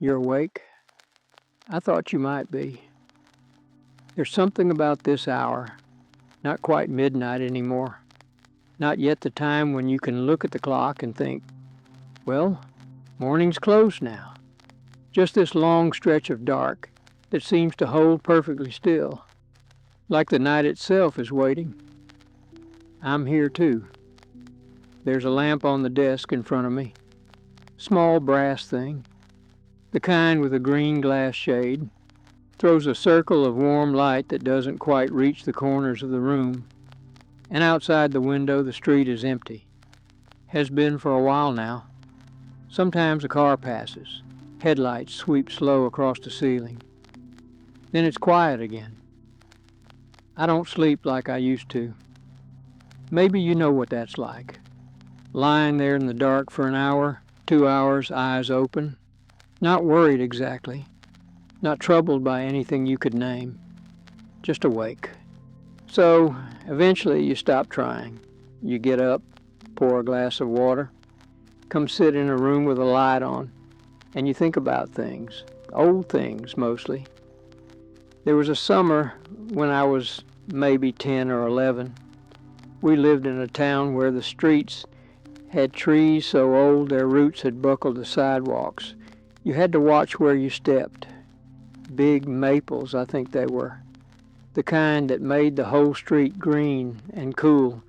You're awake? I thought you might be. There's something about this hour, not quite midnight anymore, not yet the time when you can look at the clock and think, well, morning's close now. Just this long stretch of dark that seems to hold perfectly still, like the night itself is waiting. I'm here too. There's a lamp on the desk in front of me, small brass thing, the kind with a green glass shade, throws a circle of warm light that doesn't quite reach the corners of the room, and outside the window the street is empty. Has been for a while now. Sometimes a car passes, headlights sweep slow across the ceiling. Then it's quiet again. I don't sleep like I used to. Maybe you know what that's like. Lying there in the dark for an hour, 2 hours, eyes open, not worried exactly, not troubled by anything you could name, just awake. So, eventually you stop trying. You get up, pour a glass of water, come sit in a room with a light on, and you think about things, old things mostly. There was a summer when I was maybe 10 or 11. We lived in a town where the streets had trees so old their roots had buckled the sidewalks. You had to watch where you stepped. Big maples, I think they were. The kind that made the whole street green and cool,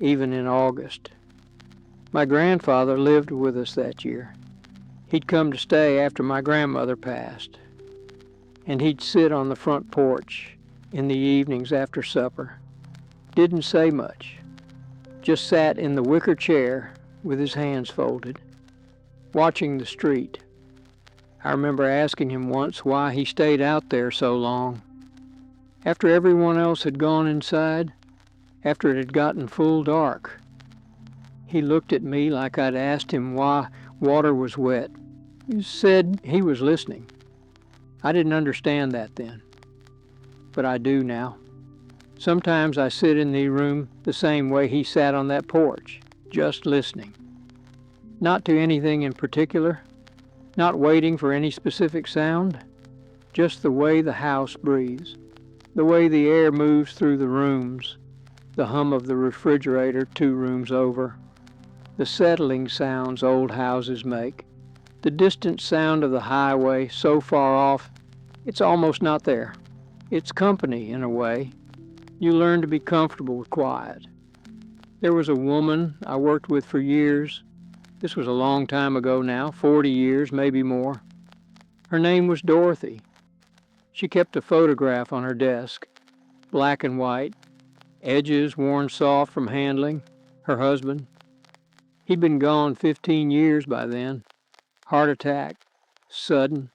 even in August. My grandfather lived with us that year. He'd come to stay after my grandmother passed. And he'd sit on the front porch in the evenings after supper. Didn't say much. Just sat in the wicker chair with his hands folded, watching the street. I remember asking him once why he stayed out there so long. After everyone else had gone inside, after it had gotten full dark, he looked at me like I'd asked him why water was wet. He said he was listening. I didn't understand that then, but I do now. Sometimes I sit in the room the same way he sat on that porch, just listening. Not to anything in particular, not waiting for any specific sound, just the way the house breathes, the way the air moves through the rooms, the hum of the refrigerator 2 rooms over, the settling sounds old houses make, the distant sound of the highway so far off it's almost not there. It's company in a way. You learn to be comfortable with quiet. There was a woman I worked with for years. This was a long time ago now, 40 years, maybe more. Her name was Dorothy. She kept a photograph on her desk, black and white, edges worn soft from handling, her husband. He'd been gone 15 years by then. Heart attack, sudden.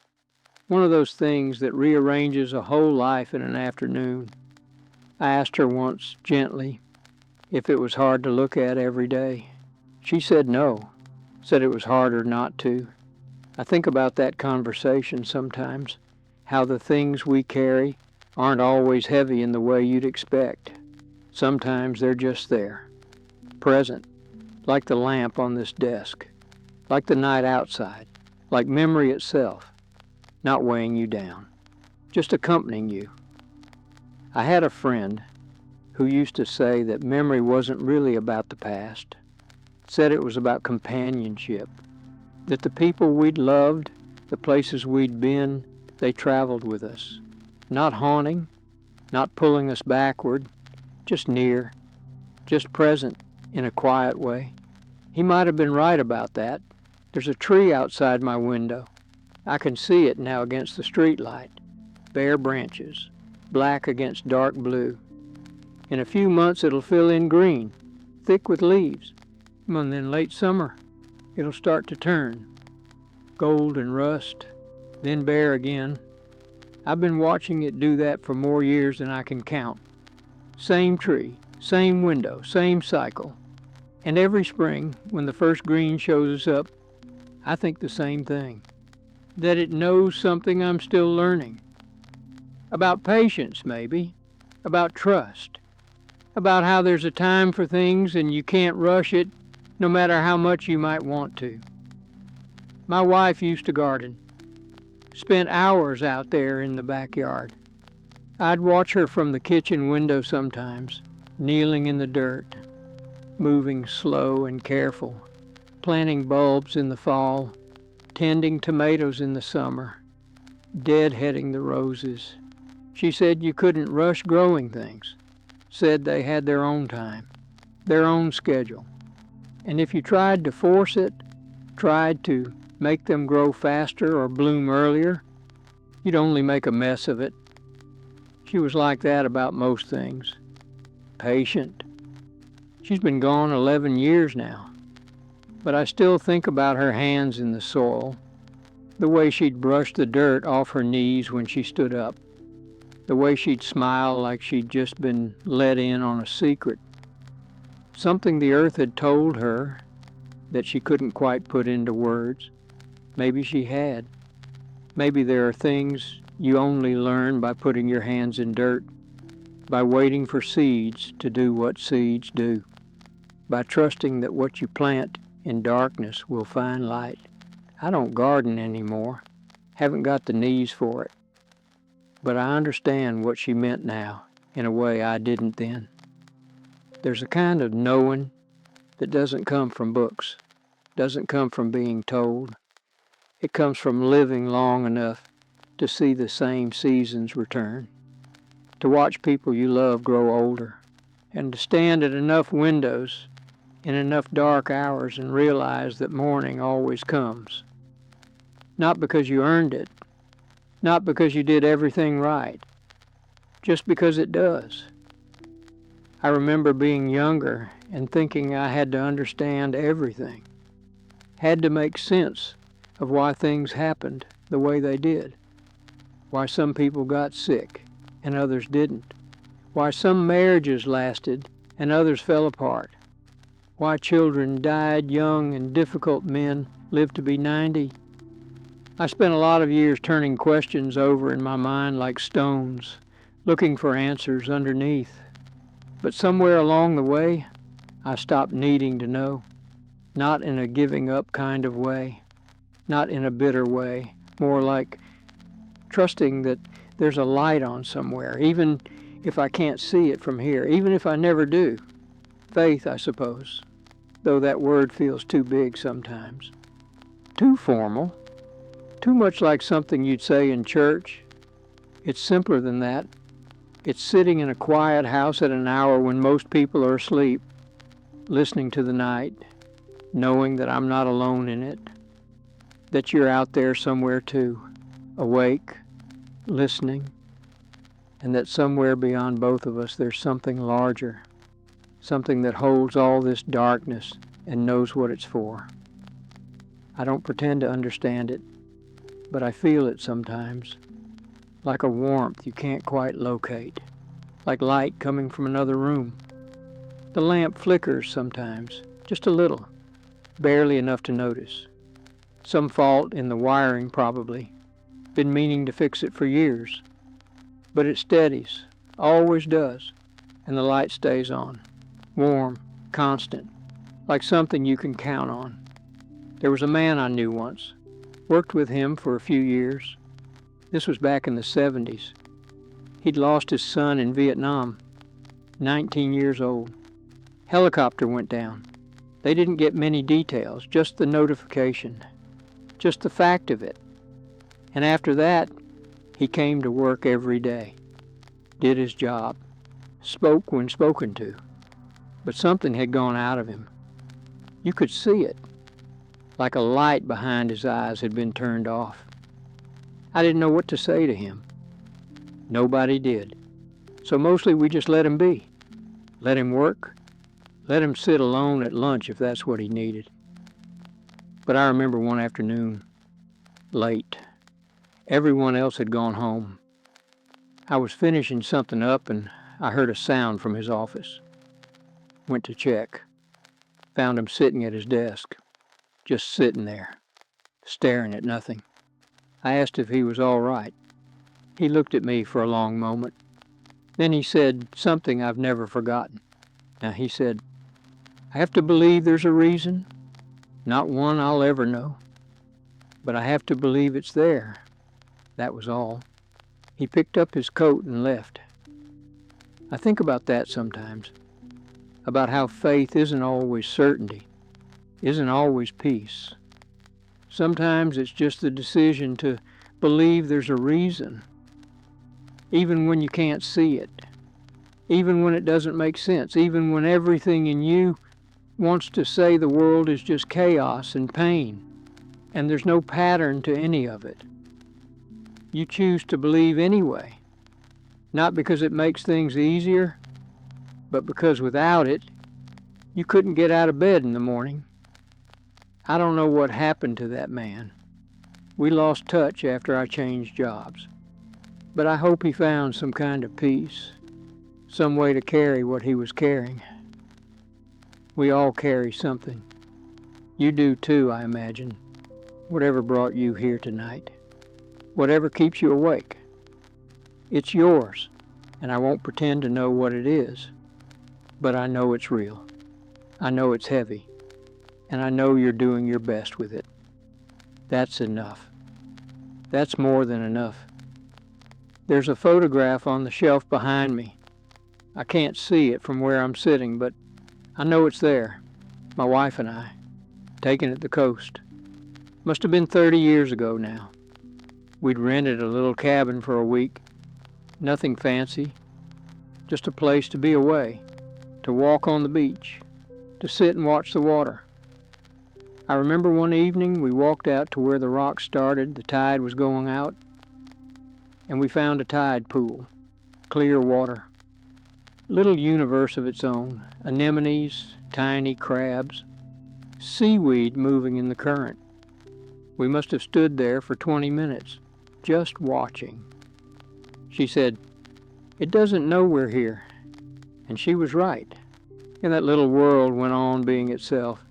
One of those things that rearranges a whole life in an afternoon. I asked her once, gently, if it was hard to look at every day. She said no, said it was harder not to. I think about that conversation sometimes, how the things we carry aren't always heavy in the way you'd expect. Sometimes they're just there, present, like the lamp on this desk, like the night outside, like memory itself, not weighing you down, just accompanying you. I had a friend who used to say that memory wasn't really about the past, said it was about companionship, that the people we'd loved, the places we'd been, they traveled with us, not haunting, not pulling us backward, just near, just present in a quiet way. He might have been right about that. There's a tree outside my window. I can see it now against the streetlight, bare branches, black against dark blue. In a few months it'll fill in green, thick with leaves. And then late summer, it'll start to turn, gold and rust, then bare again. I've been watching it do that for more years than I can count. Same tree, same window, same cycle. And every spring, when the first green shows up, I think the same thing. That it knows something I'm still learning. About patience, maybe. About trust. About how there's a time for things and you can't rush it, no matter how much you might want to. My wife used to garden. Spent hours out there in the backyard. I'd watch her from the kitchen window sometimes, kneeling in the dirt, moving slow and careful, planting bulbs in the fall, tending tomatoes in the summer, deadheading the roses. She said you couldn't rush growing things, said they had their own time, their own schedule. And if you tried to force it, tried to make them grow faster or bloom earlier, you'd only make a mess of it. She was like that about most things. Patient. She's been gone 11 years now, but I still think about her hands in the soil, the way she'd brush the dirt off her knees when she stood up, the way she'd smile like she'd just been let in on a secret, something the earth had told her that she couldn't quite put into words. Maybe she had. Maybe there are things you only learn by putting your hands in dirt, by waiting for seeds to do what seeds do, by trusting that what you plant in darkness will find light. I don't garden anymore, haven't got the knees for it, but I understand what she meant now in a way I didn't then. There's a kind of knowing that doesn't come from books, doesn't come from being told. It comes from living long enough to see the same seasons return, to watch people you love grow older, and to stand at enough windows in enough dark hours and realize that morning always comes. Not because you earned it, not because you did everything right, just because it does. I remember being younger and thinking I had to understand everything, had to make sense of why things happened the way they did, why some people got sick and others didn't, why some marriages lasted and others fell apart, why children died young and difficult men lived to be 90. I spent a lot of years turning questions over in my mind like stones, looking for answers underneath. But somewhere along the way, I stopped needing to know, not in a giving up kind of way, not in a bitter way, more like trusting that there's a light on somewhere, even if I can't see it from here, even if I never do. Faith, I suppose, though that word feels too big sometimes. Too formal, too much like something you'd say in church. It's simpler than that. It's sitting in a quiet house at an hour when most people are asleep, listening to the night, knowing that I'm not alone in it, that you're out there somewhere too, awake, listening, and that somewhere beyond both of us there's something larger, something that holds all this darkness and knows what it's for. I don't pretend to understand it, but I feel it sometimes, like a warmth you can't quite locate, like light coming from another room. The lamp flickers sometimes, just a little, barely enough to notice. Some fault in the wiring probably, been meaning to fix it for years. But it steadies, always does, and the light stays on, warm, constant, like something you can count on. There was a man I knew once, worked with him for a few years. This was back in the 70s. He'd lost his son in Vietnam, 19 years old. Helicopter went down. They didn't get many details, just the notification, just the fact of it. And after that, he came to work every day, did his job, spoke when spoken to. But something had gone out of him. You could see it, like a light behind his eyes had been turned off. I didn't know what to say to him. Nobody did. So mostly we just let him be. Let him work. Let him sit alone at lunch if that's what he needed. But I remember one afternoon, late. Everyone else had gone home. I was finishing something up and I heard a sound from his office. Went to check. Found him sitting at his desk, just sitting there, staring at nothing. I asked if he was all right. He looked at me for a long moment. Then he said something I've never forgotten. Now he said, "I have to believe there's a reason, not one I'll ever know, but I have to believe it's there. That was all. He picked up his coat and left. I think about that sometimes, about how faith isn't always certainty, isn't always peace. Sometimes it's just the decision to believe there's a reason, even when you can't see it, even when it doesn't make sense, even when everything in you wants to say the world is just chaos and pain, and there's no pattern to any of it. You choose to believe anyway, not because it makes things easier, but because without it, you couldn't get out of bed in the morning. I don't know what happened to that man. We lost touch after I changed jobs. But I hope he found some kind of peace, some way to carry what he was carrying. We all carry something. You do too, I imagine. Whatever brought you here tonight. Whatever keeps you awake. It's yours, and I won't pretend to know what it is. But I know it's real. I know it's heavy. And I know you're doing your best with it. That's enough. That's more than enough. There's a photograph on the shelf behind me. I can't see it from where I'm sitting, but I know it's there. My wife and I, taken at the coast. Must have been 30 years ago now. We'd rented a little cabin for a week. Nothing fancy. Just a place to be away, to walk on the beach, to sit and watch the water. I remember one evening we walked out to where the rocks started, the tide was going out, and we found a tide pool, clear water. Little universe of its own, anemones, tiny crabs, seaweed moving in the current. We must have stood there for 20 minutes, just watching. She said, "It doesn't know we're here." And she was right. And that little world went on being itself,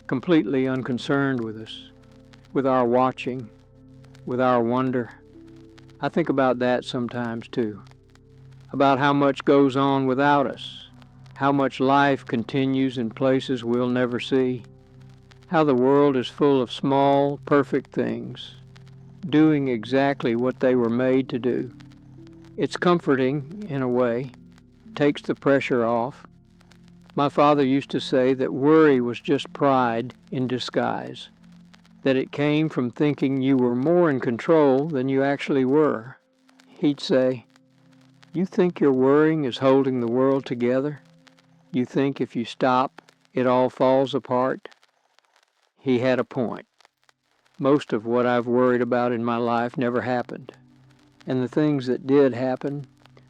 completely unconcerned with us, with our watching, with our wonder. I think about that sometimes too, about how much goes on without us, how much life continues in places we'll never see, how the world is full of small, perfect things, doing exactly what they were made to do. It's comforting, in a way, takes the pressure off. My father used to say that worry was just pride in disguise, that it came from thinking you were more in control than you actually were. He'd say, "You think your worrying is holding the world together? You think if you stop, it all falls apart?" He had a point. Most of what I've worried about in my life never happened. And the things that did happen,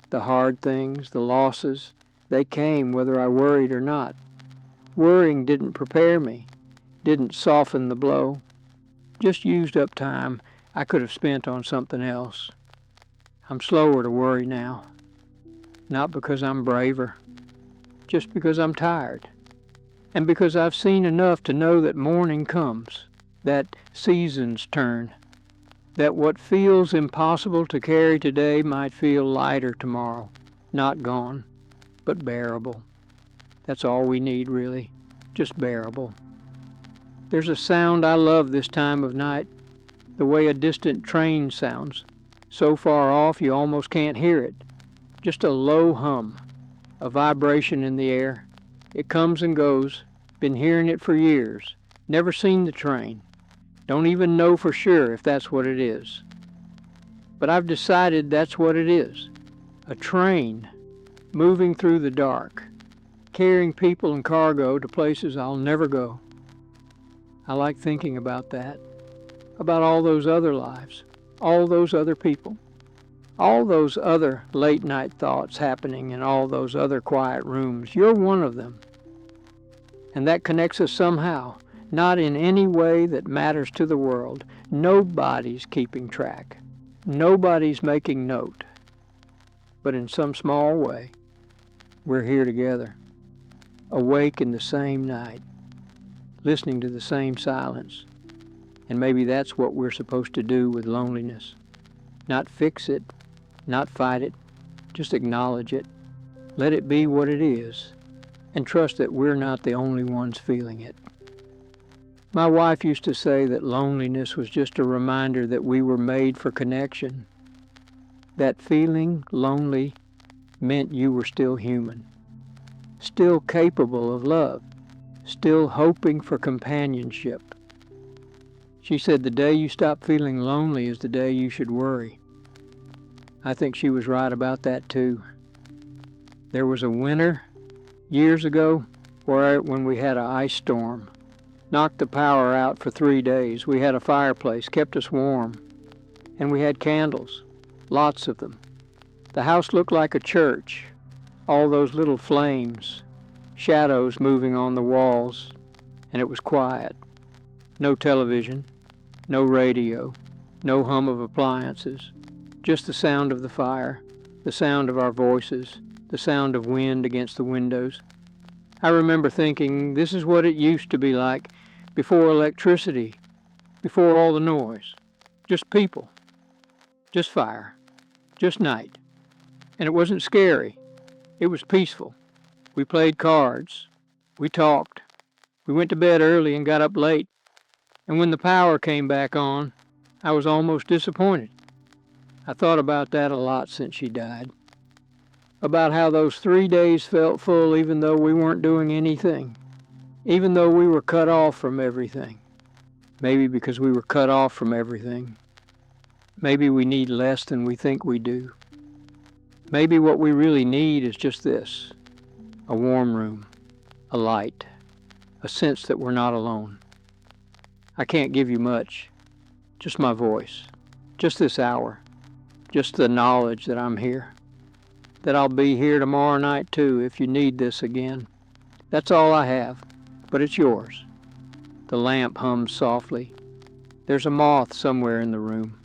the hard things, the losses, they came whether I worried or not. Worrying didn't prepare me, didn't soften the blow, just used up time I could have spent on something else. I'm slower to worry now, not because I'm braver, just because I'm tired, and because I've seen enough to know that morning comes, that seasons turn, that what feels impossible to carry today might feel lighter tomorrow, not gone, but bearable. That's all we need, really, just bearable. There's a sound I love this time of night, the way a distant train sounds, so far off you almost can't hear it. Just a low hum, a vibration in the air. It comes and goes, been hearing it for years, never seen the train, don't even know for sure if that's what it is. But I've decided that's what it is, a train moving through the dark, carrying people and cargo to places I'll never go. I like thinking about that, about all those other lives, all those other people, all those other late night thoughts happening in all those other quiet rooms. You're one of them. And that connects us somehow, not in any way that matters to the world. Nobody's keeping track. Nobody's making note. But in some small way, we're here together, awake in the same night, listening to the same silence. And maybe that's what we're supposed to do with loneliness. Not fix it, not fight it, just acknowledge it. Let it be what it is, and trust that we're not the only ones feeling it. My wife used to say that loneliness was just a reminder that we were made for connection. That feeling lonely meant you were still human, still capable of love, still hoping for companionship. She said the day you stop feeling lonely is the day you should worry. I think she was right about that too. There was a winter years ago when we had an ice storm. Knocked the power out for 3 days. We had a fireplace, kept us warm, and we had candles, lots of them. The house looked like a church, all those little flames, shadows moving on the walls, and it was quiet. No television, no radio, no hum of appliances, just the sound of the fire, the sound of our voices, the sound of wind against the windows. I remember thinking, this is what it used to be like before electricity, before all the noise. Just people, just fire, just night. And it wasn't scary. It was peaceful. We played cards. We talked. We went to bed early and got up late. And when the power came back on, I was almost disappointed. I thought about that a lot since she died. About how those 3 days felt full even though we weren't doing anything. Even though we were cut off from everything. Maybe because we were cut off from everything. Maybe we need less than we think we do. Maybe what we really need is just this. A warm room. A light. A sense that we're not alone. I can't give you much. Just my voice. Just this hour. Just the knowledge that I'm here. That I'll be here tomorrow night too if you need this again. That's all I have, but it's yours. The lamp hums softly. There's a moth somewhere in the room.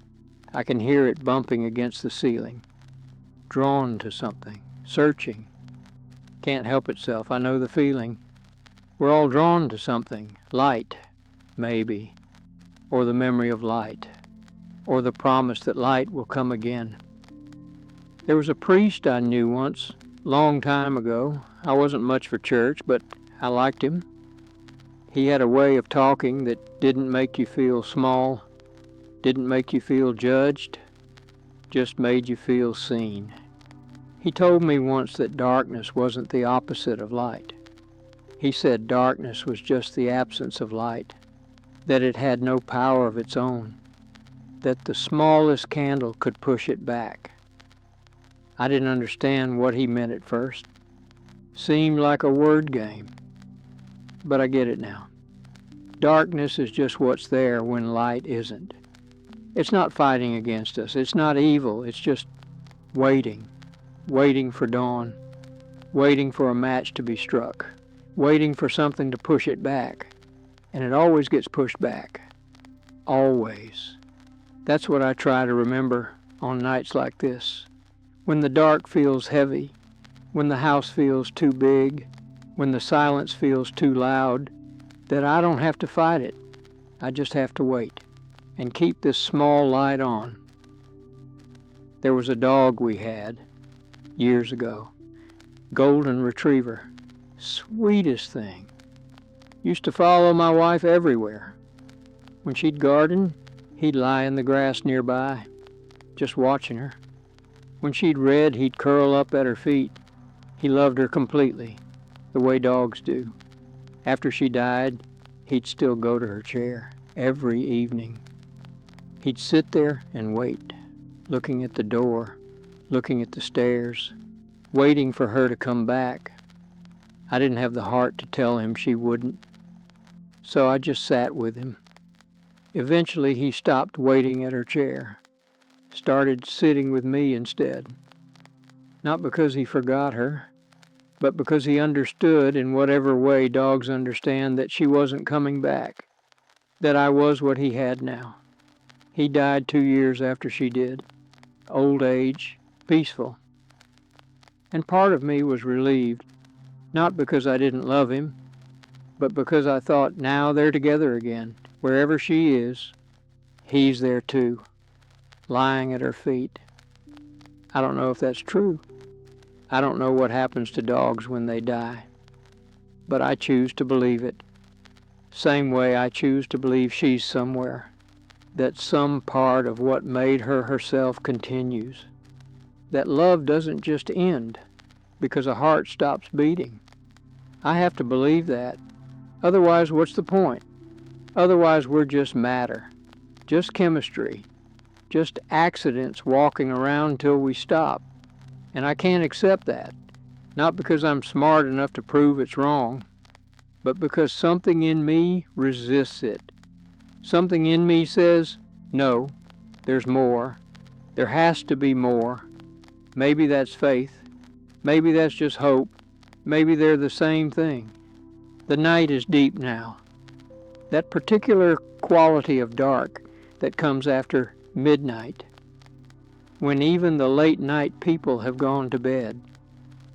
I can hear it bumping against the ceiling. Drawn to something, searching. Can't help itself, I know the feeling. We're all drawn to something. Light, maybe. Or the memory of light. Or the promise that light will come again. There was a priest I knew once, long time ago. I wasn't much for church, but I liked him. He had a way of talking that didn't make you feel small, didn't make you feel judged, just made you feel seen. He told me once that darkness wasn't the opposite of light. He said darkness was just the absence of light, that it had no power of its own, that the smallest candle could push it back. I didn't understand what he meant at first. Seemed like a word game. But I get it now. Darkness is just what's there when light isn't. It's not fighting against us. It's not evil. It's just waiting. Waiting for dawn. Waiting for a match to be struck. Waiting for something to push it back. And it always gets pushed back. Always. That's what I try to remember on nights like this. When the dark feels heavy, when the house feels too big, when the silence feels too loud, that I don't have to fight it. I just have to wait and keep this small light on. There was a dog we had years ago, golden retriever, sweetest thing. Used to follow my wife everywhere. When she'd garden, he'd lie in the grass nearby, just watching her. When she'd read, he'd curl up at her feet. He loved her completely, the way dogs do. After she died, he'd still go to her chair every evening. He'd sit there and wait, looking at the door, looking at the stairs, waiting for her to come back. I didn't have the heart to tell him she wouldn't, so I just sat with him. Eventually, he stopped waiting at her chair. Started sitting with me instead. Not because he forgot her, but because he understood in whatever way dogs understand that she wasn't coming back, that I was what he had now. He died 2 years after she did. Old age, peaceful. And part of me was relieved, not because I didn't love him, but because I thought now they're together again. Wherever she is, he's there too. Lying at her feet. I don't know if that's true. I don't know what happens to dogs when they die. But I choose to believe it. Same way I choose to believe she's somewhere, that some part of what made her herself continues, that love doesn't just end because a heart stops beating. I have to believe that. Otherwise, what's the point? Otherwise, we're just matter, just chemistry, just accidents walking around till we stop. And I can't accept that, not because I'm smart enough to prove it's wrong, but because something in me resists it. Something in me says, no, there's more. There has to be more. Maybe that's faith. Maybe that's just hope. Maybe they're the same thing. The night is deep now. That particular quality of dark that comes after midnight, when even the late night people have gone to bed,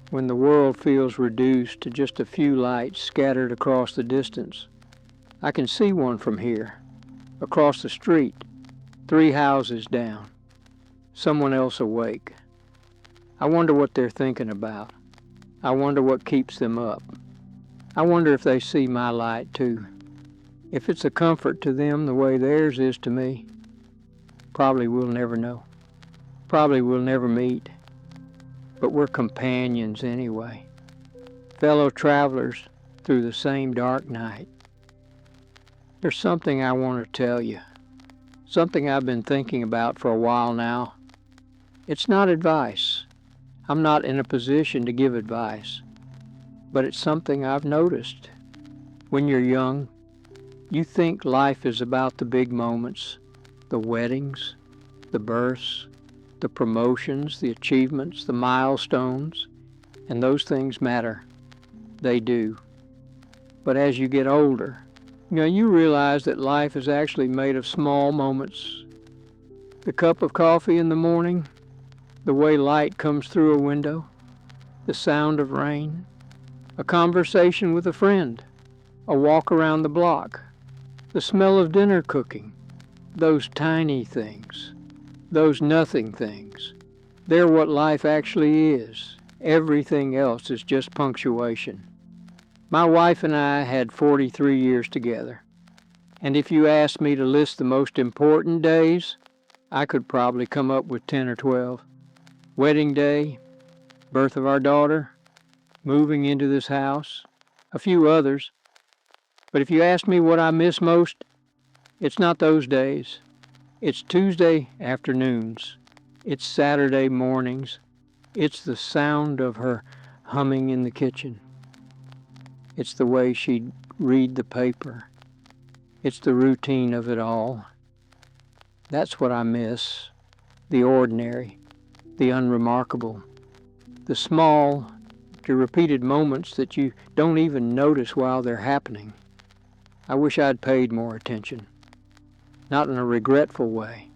when the world feels reduced to just a few lights scattered across the distance. I can see one from here, across the street, 3 houses down, someone else awake. I wonder what they're thinking about. I wonder what keeps them up. I wonder if they see my light too. If it's a comfort to them the way theirs is to me. Probably we'll never know. Probably we'll never meet. But we're companions anyway. Fellow travelers through the same dark night. There's something I want to tell you. Something I've been thinking about for a while now. It's not advice. I'm not in a position to give advice. But it's something I've noticed. When you're young, you think life is about the big moments, the weddings, the births, the promotions, the achievements, the milestones, and those things matter. They do. But as you get older, you realize that life is actually made of small moments. The cup of coffee in the morning, the way light comes through a window, the sound of rain, a conversation with a friend, a walk around the block, the smell of dinner cooking, those tiny things, those nothing things. They're what life actually is. Everything else is just punctuation. My wife and I had 43 years together, and if you asked me to list the most important days, I could probably come up with 10 or 12. Wedding day, birth of our daughter, moving into this house, a few others. But if you ask me what I miss most, it's not those days. It's Tuesday afternoons. It's Saturday mornings. It's the sound of her humming in the kitchen. It's the way she'd read the paper. It's the routine of it all. That's what I miss. The ordinary, the unremarkable, the small, the repeated moments that you don't even notice while they're happening. I wish I'd paid more attention. Not in a regretful way.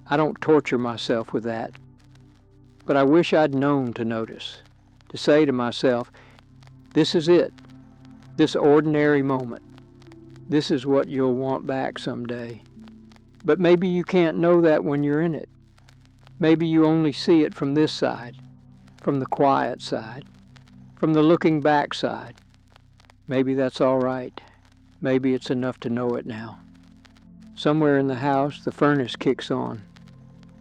I don't torture myself with that. But I wish I'd known to notice, to say to myself, this is it, this ordinary moment. This is what you'll want back someday. But maybe you can't know that when you're in it. Maybe you only see it from this side, from the quiet side, from the looking back side. Maybe that's all right. Maybe it's enough to know it now. Somewhere in the house, the furnace kicks on.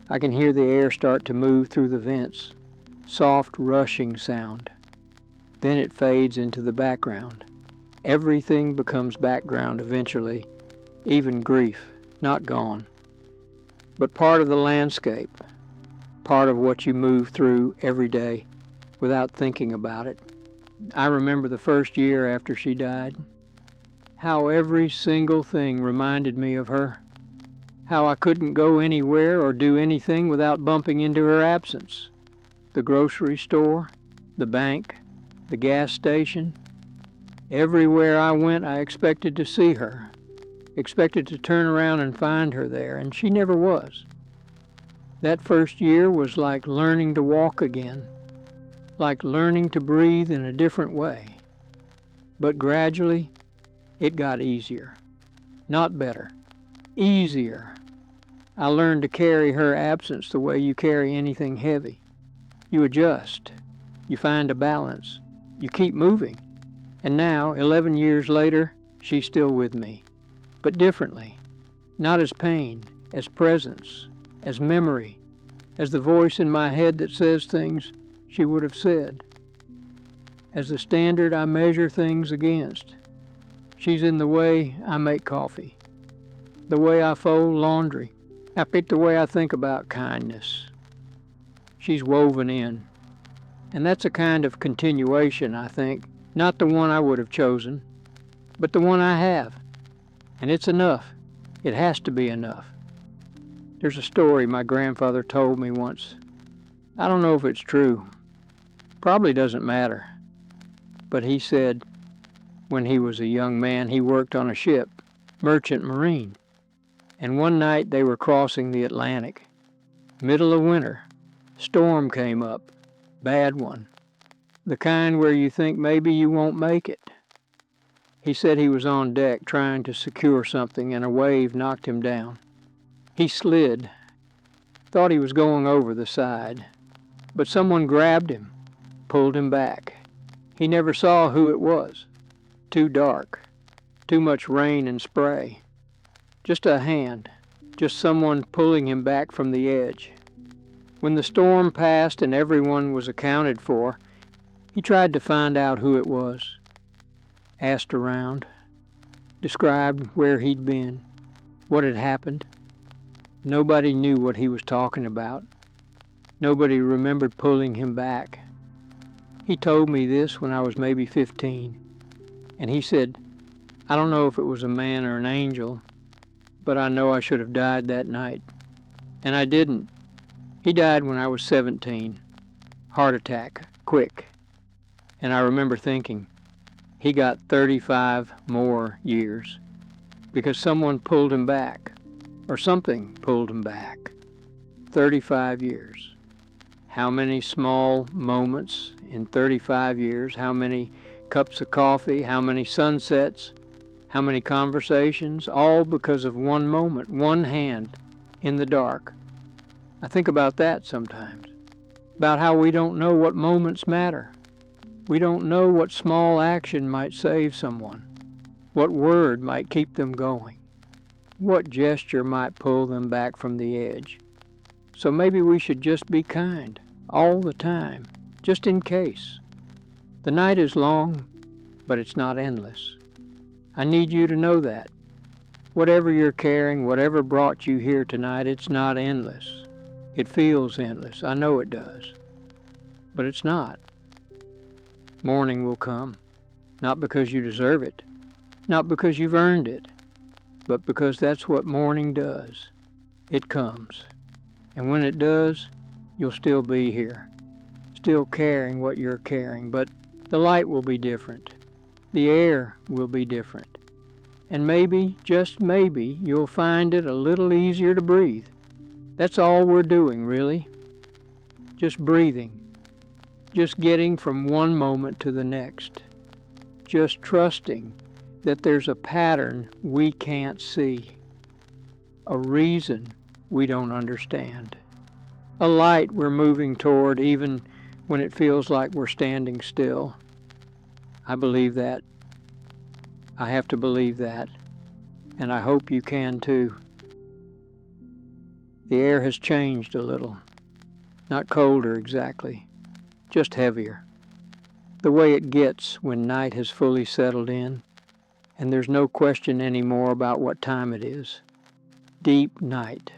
I can hear the air start to move through the vents. Soft, rushing sound. Then it fades into the background. Everything becomes background eventually, even grief, not gone. But part of the landscape, part of what you move through every day without thinking about it. I remember the first year after she died, how every single thing reminded me of her, how I couldn't go anywhere or do anything without bumping into her absence. The grocery store, the bank, the gas station. Everywhere I went, I expected to see her, expected to turn around and find her there, and she never was. That first year was like learning to walk again, like learning to breathe in a different way. But gradually, it got easier. Not better. Easier. I learned to carry her absence the way you carry anything heavy. You adjust. You find a balance. You keep moving. And now, 11 years later, she's still with me, but differently. Not as pain, as presence, as memory, as the voice in my head that says things she would have said, as the standard I measure things against. She's in the way I make coffee, the way I fold laundry, the way I think about kindness. She's woven in. And that's a kind of continuation, I think, not the one I would have chosen, but the one I have. And it's enough. It has to be enough. There's a story my grandfather told me once. I don't know if it's true. Probably doesn't matter. But he said when he was a young man, he worked on a ship, merchant marine. And one night they were crossing the Atlantic. Middle of winter. Storm came up. Bad one. The kind where you think maybe you won't make it. He said he was on deck trying to secure something and a wave knocked him down. He slid. Thought he was going over the side. But someone grabbed him, pulled him back. He never saw who it was. Too dark. Too much rain and spray. Just a hand. Just someone pulling him back from the edge. When the storm passed and everyone was accounted for, he tried to find out who it was. Asked around. Described where he'd been. What had happened. Nobody knew what he was talking about. Nobody remembered pulling him back. He told me this when I was maybe 15. And he said, I don't know if it was a man or an angel, but I know I should have died that night. And I didn't. He died when I was 17. Heart attack, quick. And I remember thinking, he got 35 more years because someone pulled him back, or something pulled him back. 35 years. How many small moments in 35 years? How many cups of coffee? How many sunsets? How many conversations? All because of one moment, one hand in the dark. I think about that sometimes, about how we don't know what moments matter. We don't know what small action might save someone, what word might keep them going, what gesture might pull them back from the edge. So maybe we should just be kind all the time, just in case. The night is long, but it's not endless. I need you to know that. Whatever you're carrying, whatever brought you here tonight, it's not endless. It feels endless. I know it does. But it's not. Morning will come. Not because you deserve it. Not because you've earned it. But because that's what morning does. It comes. And when it does, you'll still be here. Still carrying what you're carrying. But the light will be different. The air will be different. And maybe, just maybe, you'll find it a little easier to breathe. That's all we're doing, really. Just breathing. Just getting from one moment to the next. Just trusting that there's a pattern we can't see. A reason we don't understand. A light we're moving toward even when it feels like we're standing still. I believe that. I have to believe that. And I hope you can too. The air has changed a little. Not colder exactly, just heavier. The way it gets when night has fully settled in, and there's no question anymore about what time it is. Deep night.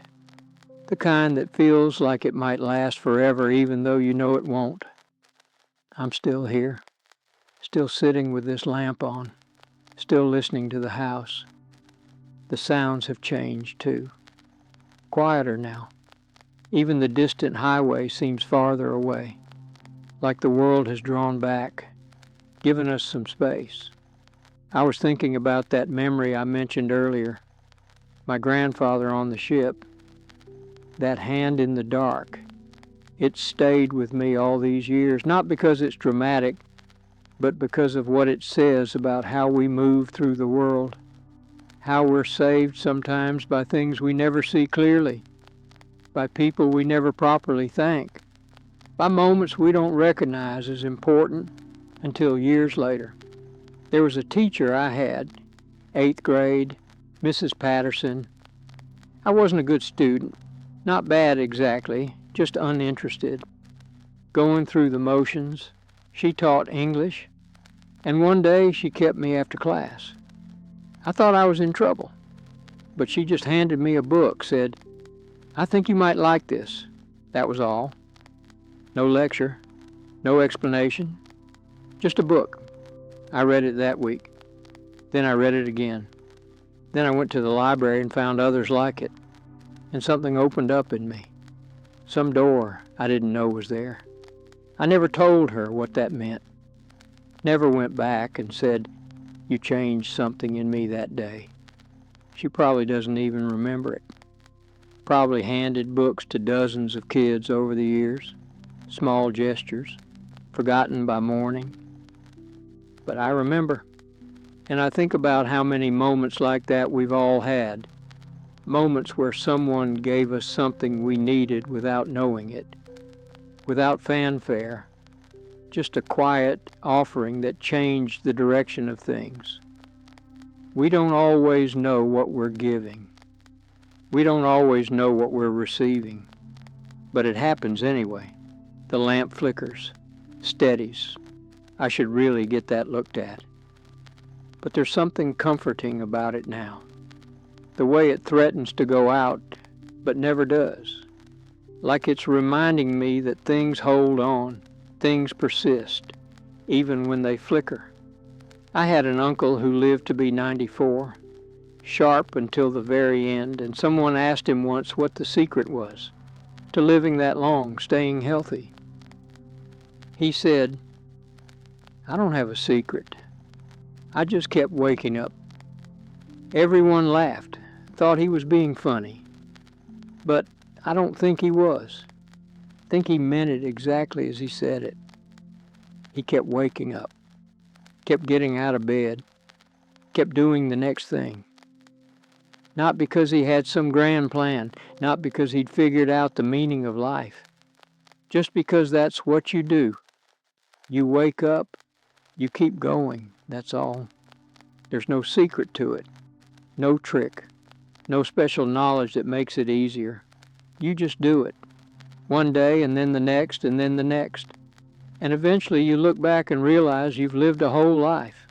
The kind that feels like it might last forever even though you know it won't. I'm still here, still sitting with this lamp on, still listening to the house. The sounds have changed too. Quieter now. Even the distant highway seems farther away, like the world has drawn back, given us some space. I was thinking about that memory I mentioned earlier, my grandfather on the ship, that hand in the dark. It stayed with me all these years, not because it's dramatic, but because of what it says about how we move through the world, how we're saved sometimes by things we never see clearly, by people we never properly thank, by moments we don't recognize as important until years later. There was a teacher I had. 8th grade, Mrs. Patterson. I wasn't a good student, not bad exactly, just uninterested. Going through the motions. She taught English, and one day she kept me after class. I thought I was in trouble, but she just handed me a book, said, "I think you might like this." That was all. No lecture, no explanation, just a book. I read it that week. Then I read it again. Then I went to the library and found others like it, and something opened up in me. Some door I didn't know was there. I never told her what that meant. Never went back and said, "You changed something in me that day." She probably doesn't even remember it. Probably handed books to dozens of kids over the years. Small gestures, forgotten by morning. But I remember, and I think about how many moments like that we've all had. Moments where someone gave us something we needed without knowing it, without fanfare, just a quiet offering that changed the direction of things. We don't always know what we're giving. We don't always know what we're receiving, but it happens anyway. The lamp flickers, steadies. I should really get that looked at. But there's something comforting about it now. The way it threatens to go out, but never does. Like it's reminding me that things hold on, things persist, even when they flicker. I had an uncle who lived to be 94, sharp until the very end, and someone asked him once what the secret was to living that long, staying healthy. He said, "I don't have a secret. I just kept waking up." Everyone laughed, thought he was being funny. But I don't think he was. I think he meant it exactly as he said it. He kept waking up, kept getting out of bed, kept doing the next thing. Not because he had some grand plan, not because he'd figured out the meaning of life. Just because that's what you do. You wake up, you keep going, that's all. There's no secret to it, no trick, no special knowledge that makes it easier. You just do it. One day and then the next and then the next. And eventually you look back and realize you've lived a whole life,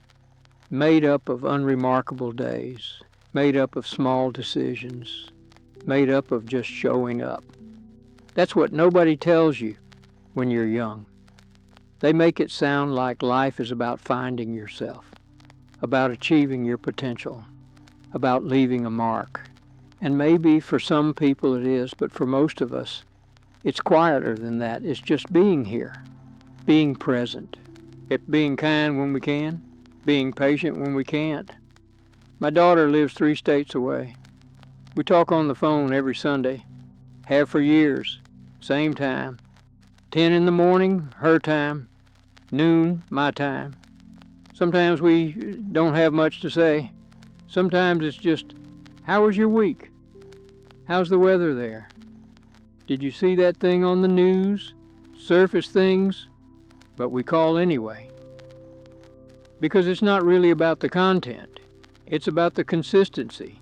made up of unremarkable days, made up of small decisions, made up of just showing up. That's what nobody tells you when you're young. They make it sound like life is about finding yourself, about achieving your potential, about leaving a mark. And maybe for some people it is, but for most of us, it's quieter than that. It's just being here, being present, being kind when we can, being patient when we can't. My daughter lives 3 states away. We talk on the phone every Sunday, have for years, same time. 10 in the morning, her time, noon, my time. Sometimes we don't have much to say. Sometimes it's just, "How was your week? How's the weather there? Did you see that thing on the news?" Surface things, but we call anyway. Because it's not really about the content. It's about the consistency.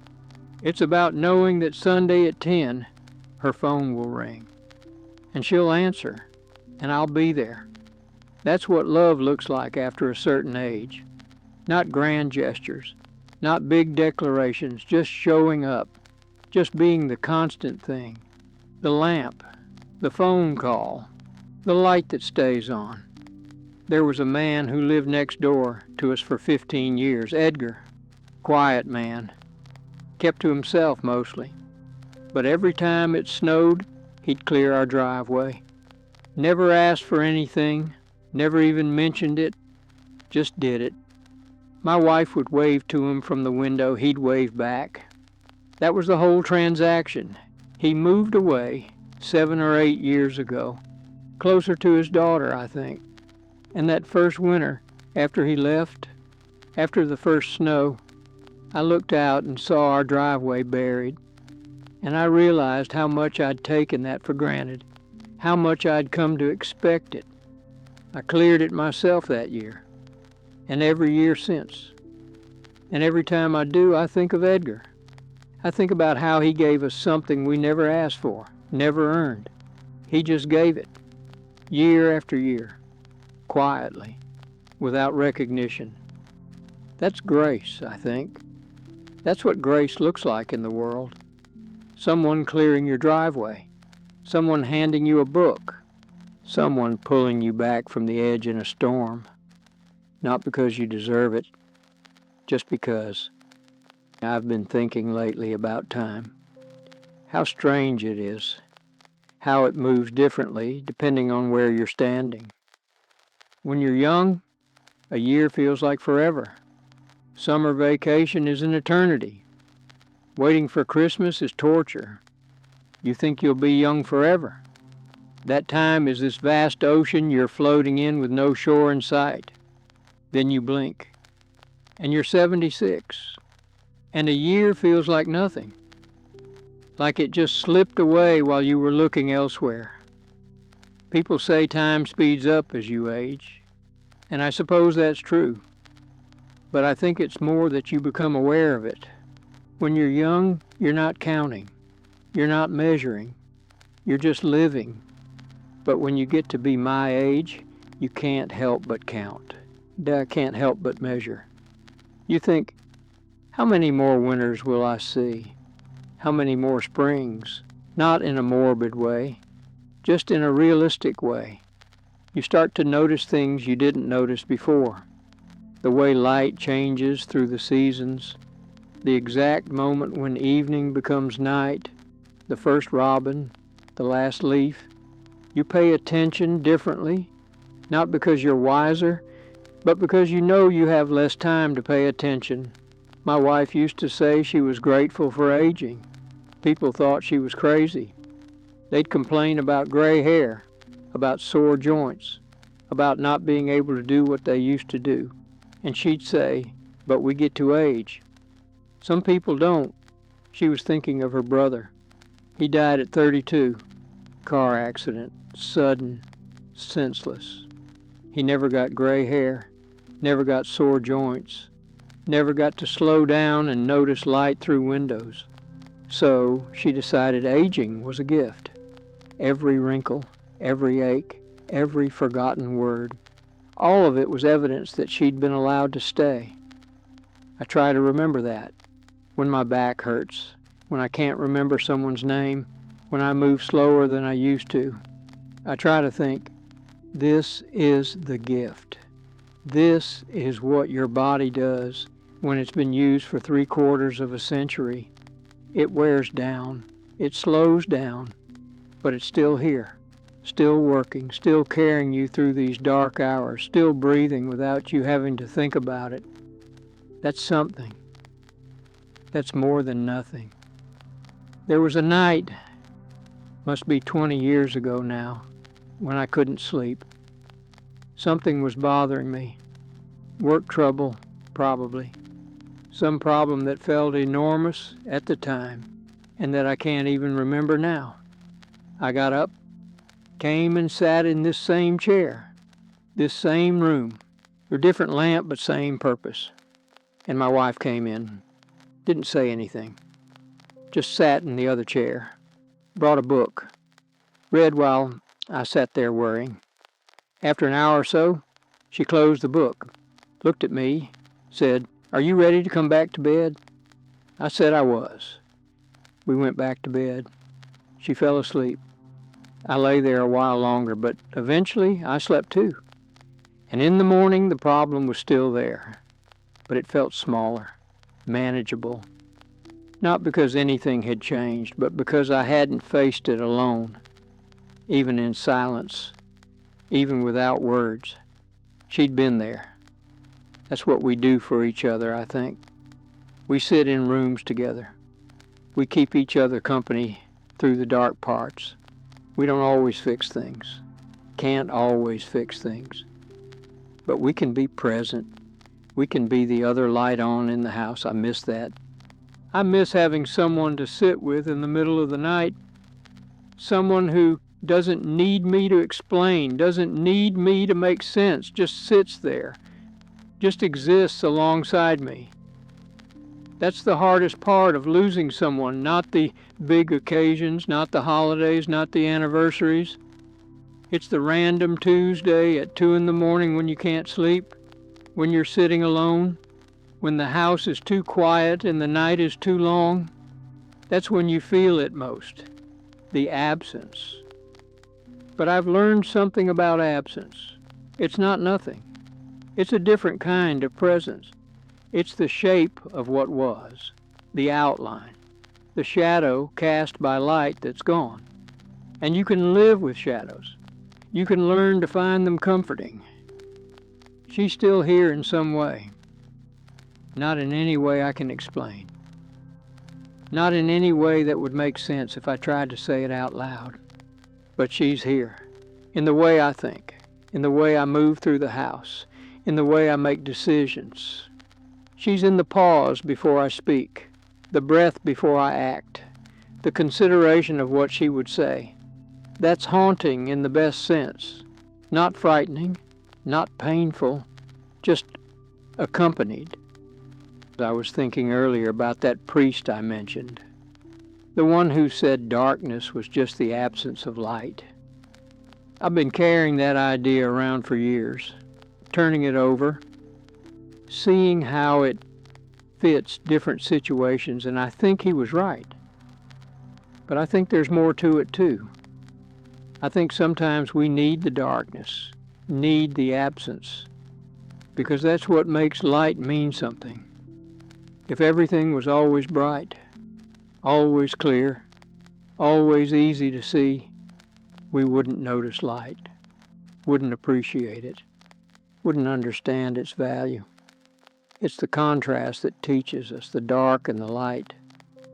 It's about knowing that Sunday at 10, her phone will ring. And she'll answer, and I'll be there. That's what love looks like after a certain age. Not grand gestures, not big declarations, just showing up, just being the constant thing. The lamp, the phone call, the light that stays on. There was a man who lived next door to us for 15 years, Edgar. Quiet man. Kept to himself mostly. But every time it snowed, he'd clear our driveway. Never asked for anything, never even mentioned it, just did it. My wife would wave to him from the window, he'd wave back. That was the whole transaction. He moved away 7 or 8 years ago, closer to his daughter, I think. And that first winter, after he left, after the first snow, I looked out and saw our driveway buried, and I realized how much I'd taken that for granted, how much I'd come to expect it. I cleared it myself that year, and every year since. And every time I do, I think of Edgar. I think about how he gave us something we never asked for, never earned. He just gave it, year after year, quietly, without recognition. That's grace, I think. That's what grace looks like in the world. Someone clearing your driveway, someone handing you a book, someone pulling you back from the edge in a storm, not because you deserve it, just because. I've been thinking lately about time, how strange it is, how it moves differently depending on where you're standing. When you're young, a year feels like forever. Summer vacation is an eternity. Waiting for Christmas is torture. You think you'll be young forever. That time is this vast ocean you're floating in with no shore in sight. Then you blink, and you're 76, and a year feels like nothing, like it just slipped away while you were looking elsewhere. People say time speeds up as you age, and I suppose that's true. But I think it's more that you become aware of it. When you're young, you're not counting. You're not measuring. You're just living. But when you get to be my age, you can't help but count. Can't help but measure. You think, how many more winters will I see? How many more springs? Not in a morbid way, just in a realistic way. You start to notice things you didn't notice before. The way light changes through the seasons, the exact moment when evening becomes night, the first robin, the last leaf. You pay attention differently, not because you're wiser, but because you know you have less time to pay attention. My wife used to say she was grateful for aging. People thought she was crazy. They'd complain about gray hair, about sore joints, about not being able to do what they used to do. And she'd say, but we get to age. Some people don't. She was thinking of her brother. He died at 32. Car accident, sudden, senseless. He never got gray hair, never got sore joints, never got to slow down and notice light through windows. So she decided aging was a gift. Every wrinkle, every ache, every forgotten word, all of it was evidence that she'd been allowed to stay. I try to remember that. When my back hurts, when I can't remember someone's name, when I move slower than I used to, I try to think, this is the gift. This is what your body does when it's been used for 3/4 of a century. It wears down, it slows down, but it's still here, still working, still carrying you through these dark hours, still breathing without you having to think about it. That's something. That's more than nothing. There was a night, must be 20 years ago now, when I couldn't sleep. Something was bothering me. Work trouble, probably. Some problem that felt enormous at the time, and that I can't even remember now. I got up, came and sat in this same chair, this same room, a different lamp but same purpose. And my wife came in, didn't say anything, just sat in the other chair, brought a book, read while I sat there worrying. After an hour or so, she closed the book, looked at me, said, "Are you ready to come back to bed?" I said I was. We went back to bed. She fell asleep. I lay there a while longer, but eventually I slept too. And in the morning the problem was still there, but it felt smaller, manageable. Not because anything had changed, but because I hadn't faced it alone, even in silence, even without words. She'd been there. That's what we do for each other, I think. We sit in rooms together. We keep each other company through the dark parts. We don't always fix things. Can't always fix things. But we can be present. We can be the other light on in the house. I miss that. I miss having someone to sit with in the middle of the night. Someone who doesn't need me to explain, doesn't need me to make sense, just sits there, just exists alongside me. That's the hardest part of losing someone, not the big occasions, not the holidays, not the anniversaries. It's the random Tuesday at 2 in the morning when you can't sleep, when you're sitting alone, when the house is too quiet and the night is too long. That's when you feel it most, the absence. But I've learned something about absence. It's not nothing. It's a different kind of presence. It's the shape of what was, the outline, the shadow cast by light that's gone. And you can live with shadows. You can learn to find them comforting. She's still here in some way. Not in any way I can explain. Not in any way that would make sense if I tried to say it out loud. But she's here, in the way I think, in the way I move through the house, in the way I make decisions. She's in the pause before I speak, the breath before I act, the consideration of what she would say. That's haunting in the best sense, not frightening, not painful, just accompanied. I was thinking earlier about that priest I mentioned, the one who said darkness was just the absence of light. I've been carrying that idea around for years, turning it over, seeing how it fits different situations, and I think he was right. But I think there's more to it too. I think sometimes we need the darkness, need the absence, because that's what makes light mean something. If everything was always bright, always clear, always easy to see, we wouldn't notice light, wouldn't appreciate it, wouldn't understand its value. It's the contrast that teaches us, the dark and the light,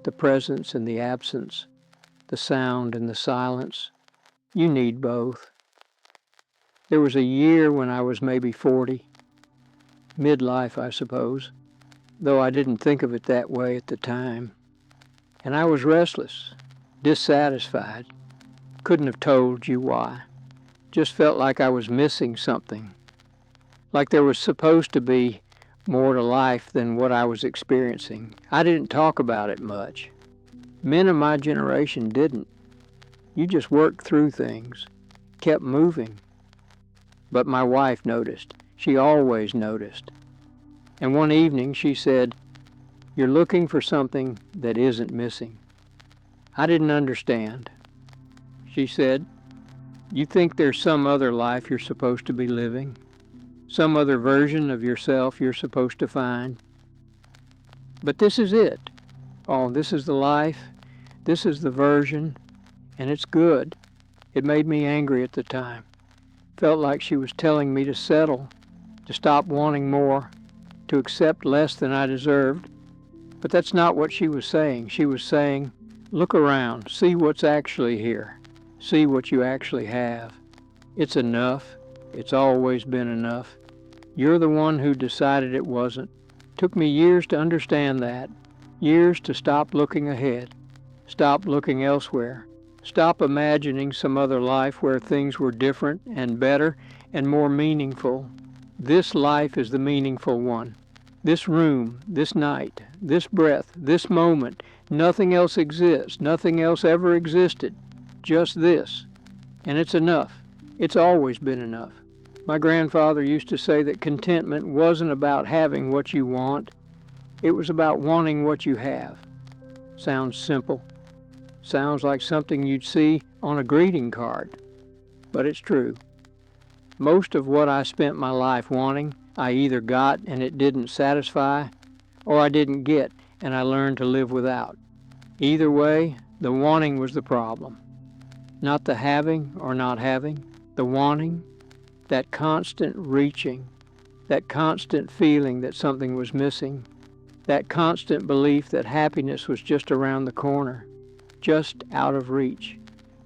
the presence and the absence, the sound and the silence. You need both. There was a year when I was maybe 40, midlife, I suppose, though I didn't think of it that way at the time. And I was restless, dissatisfied, couldn't have told you why. Just felt like I was missing something, like there was supposed to be more to life than what I was experiencing. I didn't talk about it much. Men of my generation didn't. You just worked through things, kept moving. But my wife noticed. She always noticed. And one evening she said, "You're looking for something that isn't missing." I didn't understand. She said, "You think there's some other life you're supposed to be living? Some other version of yourself you're supposed to find? But this is it. Oh, this is the life. This is the version. And it's good." It made me angry at the time. Felt like she was telling me to settle, to stop wanting more, to accept less than I deserved. But that's not what she was saying. She was saying, look around, see what's actually here, see what you actually have. It's enough. It's always been enough. You're the one who decided it wasn't. Took me years to understand that, years to stop looking ahead, stop looking elsewhere, stop imagining some other life where things were different and better and more meaningful. This life is the meaningful one. This room, this night, this breath, this moment, nothing else exists, nothing else ever existed, just this. And it's enough. It's always been enough. My grandfather used to say that contentment wasn't about having what you want. It was about wanting what you have. Sounds simple. Sounds like something you'd see on a greeting card. But it's true. Most of what I spent my life wanting, I either got and it didn't satisfy, or I didn't get and I learned to live without. Either way, the wanting was the problem. Not the having or not having, the wanting, that constant reaching, that constant feeling that something was missing, that constant belief that happiness was just around the corner, just out of reach,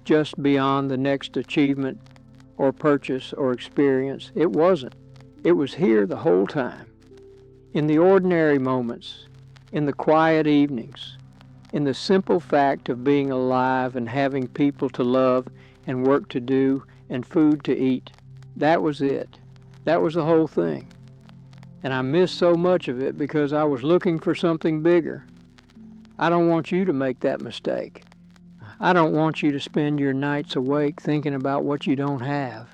just beyond the next achievement or purchase or experience. It wasn't. It was here the whole time. In the ordinary moments, in the quiet evenings, in the simple fact of being alive and having people to love and work to do and food to eat. That was it. That was the whole thing. and I missed so much of it because I was looking for something bigger. I don't want you to make that mistake. I don't want you to spend your nights awake thinking about what you don't have,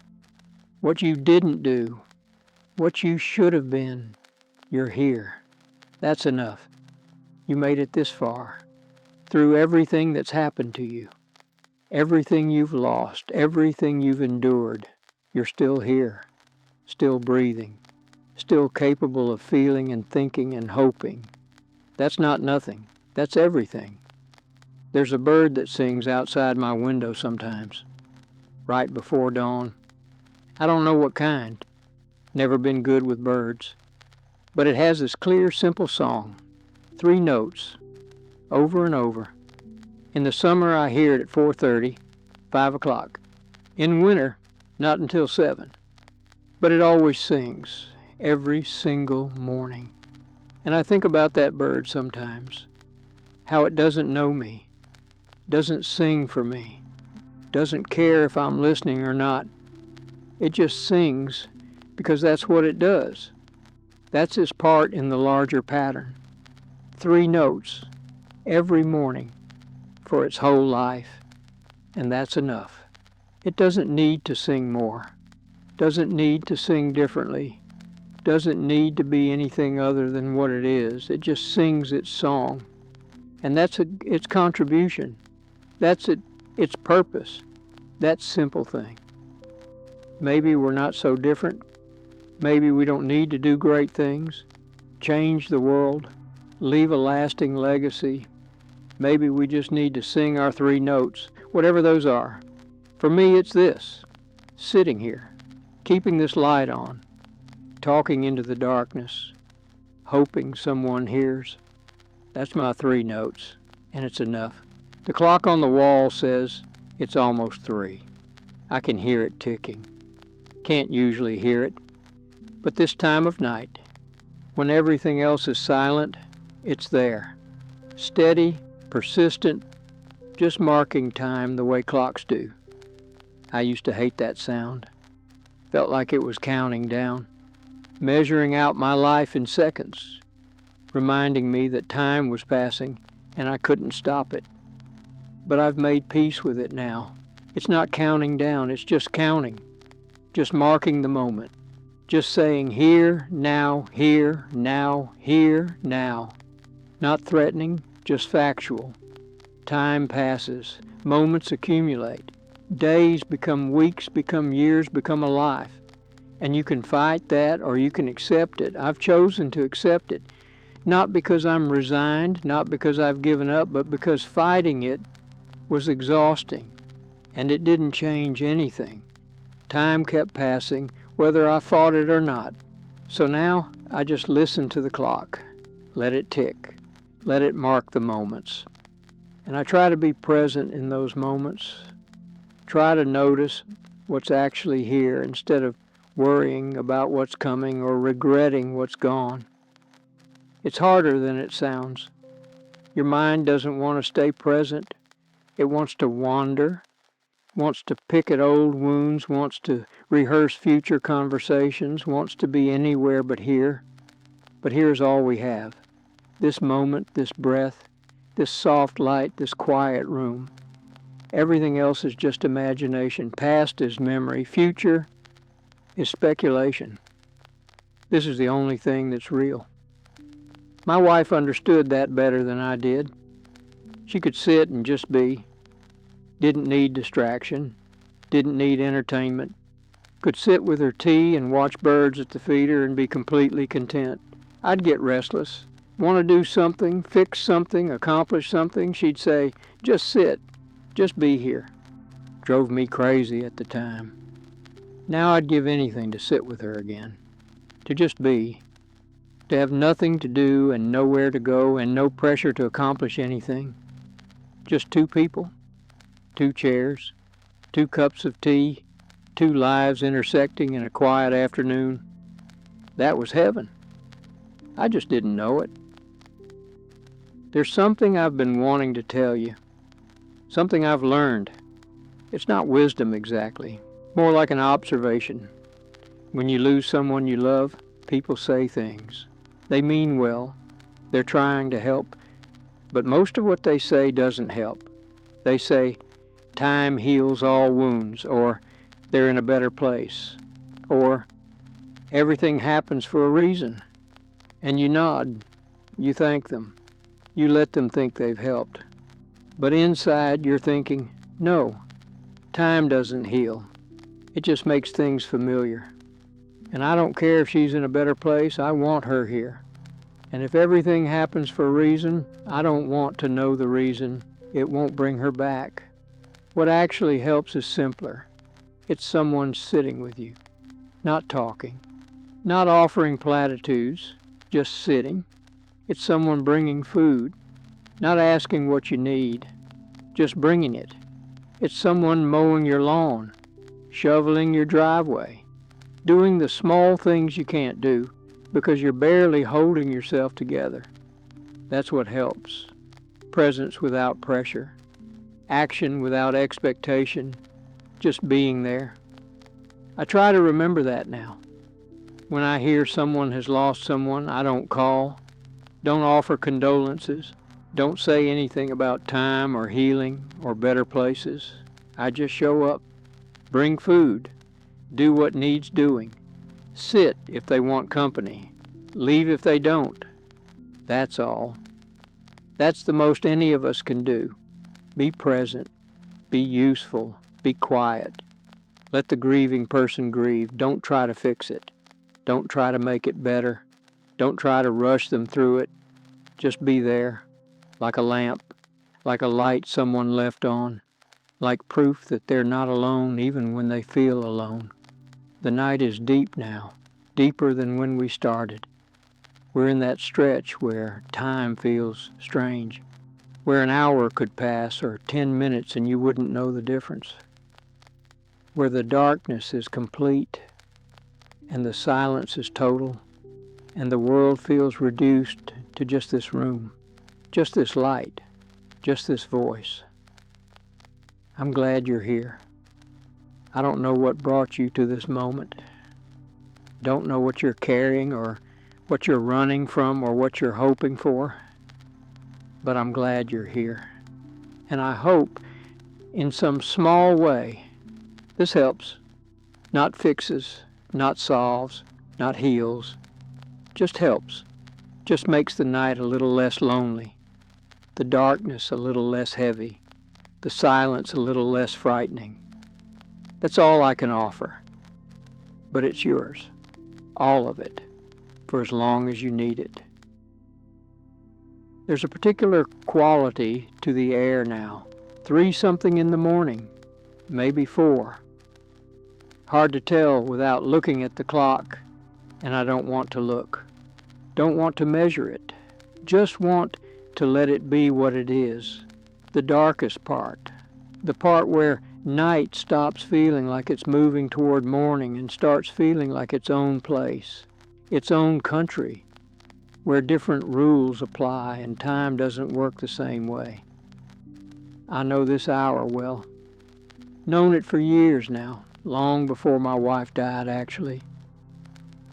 what you didn't do, what you should have been. You're here. That's enough. You made it this far. Through everything that's happened to you, everything you've lost, everything you've endured, you're still here, still breathing, still capable of feeling and thinking and hoping. That's not nothing. That's everything. There's a bird that sings outside my window sometimes, right before dawn. I don't know what kind. Never been good with birds. But it has this clear, simple song. 3 notes, over and over. In the summer, I hear it at 4:30, 5 o'clock. In winter, not until 7. But it always sings, every single morning. And I think about that bird sometimes, how it doesn't know me, doesn't sing for me, doesn't care if I'm listening or not. It just sings because that's what it does. That's its part in the larger pattern. 3 notes every morning for its whole life, and that's enough. It doesn't need to sing more, doesn't need to sing differently, doesn't need to be anything other than what it is. It just sings its song, and that's its contribution. That's its purpose, that simple thing. Maybe we're not so different. Maybe we don't need to do great things, change the world, leave a lasting legacy. Maybe we just need to sing our 3 notes, whatever those are. For me, it's this, sitting here, keeping this light on, talking into the darkness, hoping someone hears. That's my 3 notes, and it's enough. The clock on the wall says it's almost 3. I can hear it ticking. Can't usually hear it, but this time of night, when everything else is silent, it's there. Steady, persistent, just marking time the way clocks do. I used to hate that sound. Felt like it was counting down, measuring out my life in seconds, reminding me that time was passing and I couldn't stop it. But I've made peace with it now. It's not counting down, it's just counting, just marking the moment, just saying here, now, here, now, here, now. Not threatening, just factual. Time passes, moments accumulate, days become weeks, become years, become a life. And you can fight that or you can accept it. I've chosen to accept it, not because I'm resigned, not because I've given up, but because fighting it was exhausting, and it didn't change anything. Time kept passing, whether I fought it or not. So now I just listen to the clock, let it tick, let it mark the moments. And I try to be present in those moments, try to notice what's actually here instead of worrying about what's coming or regretting what's gone. It's harder than it sounds. Your mind doesn't want to stay present. It wants to wander, wants to pick at old wounds, wants to rehearse future conversations, wants to be anywhere but here. But here's all we have. This moment, this breath, this soft light, this quiet room. Everything else is just imagination. Past is memory. Future is speculation. This is the only thing that's real. My wife understood that better than I did. She could sit and just be. Didn't need distraction. Didn't need entertainment. Could sit with her tea and watch birds at the feeder and be completely content. I'd get restless. Want to do something, fix something, accomplish something. She'd say, just sit. Just be here. Drove me crazy at the time. Now I'd give anything to sit with her again. To just be. To have nothing to do and nowhere to go and no pressure to accomplish anything. Just 2 people, 2 chairs, 2 cups of tea, 2 lives intersecting in a quiet afternoon. That was heaven. I just didn't know it. There's something I've been wanting to tell you, something I've learned. It's not wisdom exactly, more like an observation. When you lose someone you love, People say things. They mean well. They're trying to help. But most of what they say doesn't help. They say, time heals all wounds, or they're in a better place, or everything happens for a reason. And you nod. You thank them. You let them think they've helped. But inside you're thinking, no, time doesn't heal. It just makes things familiar. And I don't care if she's in a better place, I want her here. And if everything happens for a reason, I don't want to know the reason. It won't bring her back. What actually helps is simpler. It's someone sitting with you, not talking, not offering platitudes, just sitting. It's someone bringing food, not asking what you need, just bringing it. It's someone mowing your lawn, shoveling your driveway, doing the small things you can't do because you're barely holding yourself together. That's what helps. Presence without pressure, action without expectation, just being there. I try to remember that now. When I hear someone has lost someone, I don't call, don't offer condolences, don't say anything about time or healing or better places. I just show up, bring food, do what needs doing, sit if they want company, leave if they don't. That's all. That's the most any of us can do. Be present, be useful, be quiet. Let the grieving person grieve. Don't try to fix it. Don't try to make it better. Don't try to rush them through it. Just be there, like a lamp, like a light someone left on, like proof that they're not alone even when they feel alone. The night is deep now, deeper than when we started. We're in that stretch where time feels strange, where an hour could pass or 10 minutes and you wouldn't know the difference, where the darkness is complete and the silence is total and the world feels reduced to just this room, just this light, just this voice. I'm glad you're here. I don't know what brought you to this moment. Don't know what you're carrying or what you're running from or what you're hoping for. But I'm glad you're here. And I hope in some small way this helps. Not fixes, not solves, not heals. Just helps. Just makes the night a little less lonely. The darkness a little less heavy. The silence a little less frightening. That's all I can offer. But it's yours. All of it. For as long as you need it. There's a particular quality to the air now. 3-something in the morning. Maybe 4. Hard to tell without looking at the clock. And I don't want to look. Don't want to measure it. Just want to let it be what it is. The darkest part. The part where night stops feeling like it's moving toward morning and starts feeling like its own place, its own country, where different rules apply and time doesn't work the same way. I know this hour well. Known it for years now, long before my wife died, actually.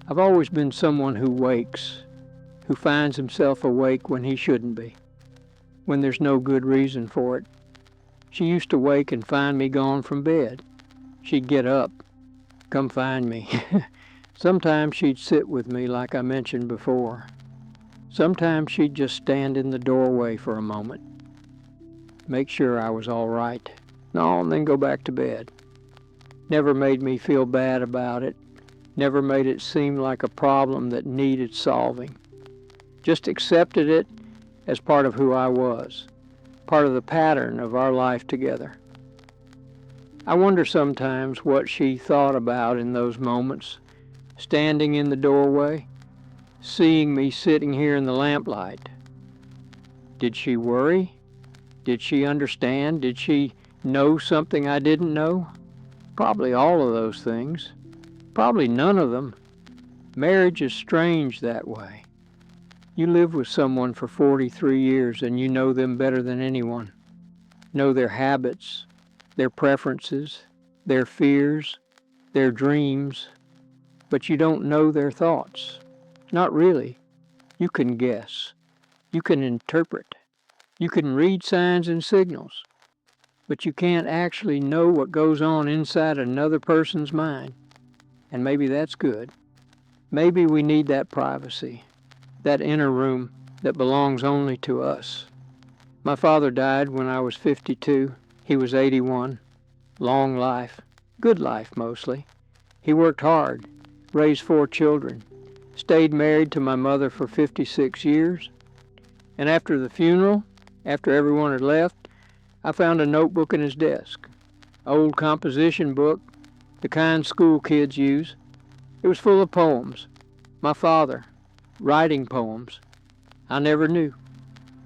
I've always been someone who wakes, who finds himself awake when he shouldn't be, when there's no good reason for it. She used to wake and find me gone from bed. She'd get up, come find me. Sometimes she'd sit with me like I mentioned before. Sometimes she'd just stand in the doorway for a moment, make sure I was all right, and then go back to bed. Never made me feel bad about it, never made it seem like a problem that needed solving. Just accepted it as part of who I was, part of the pattern of our life together. I wonder sometimes what she thought about in those moments, standing in the doorway, seeing me sitting here in the lamplight. Did she worry? Did she understand? Did she know something I didn't know? Probably all of those things. Probably none of them. Marriage is strange that way. You live with someone for 43 years and you know them better than anyone. Know their habits, their preferences, their fears, their dreams. but you don't know their thoughts. Not really. You can guess. You can interpret. You can read signs and signals, but you can't actually know what goes on inside another person's mind. And maybe that's good. Maybe we need that privacy, that inner room that belongs only to us. My father died when I was 52. He was 81. Long life. Good life, mostly. He worked hard, raised 4 children, stayed married to my mother for 56 years. And after the funeral, after everyone had left, I found a notebook in his desk. Old composition book, the kind school kids use. It was full of poems. My father, writing poems. I never knew.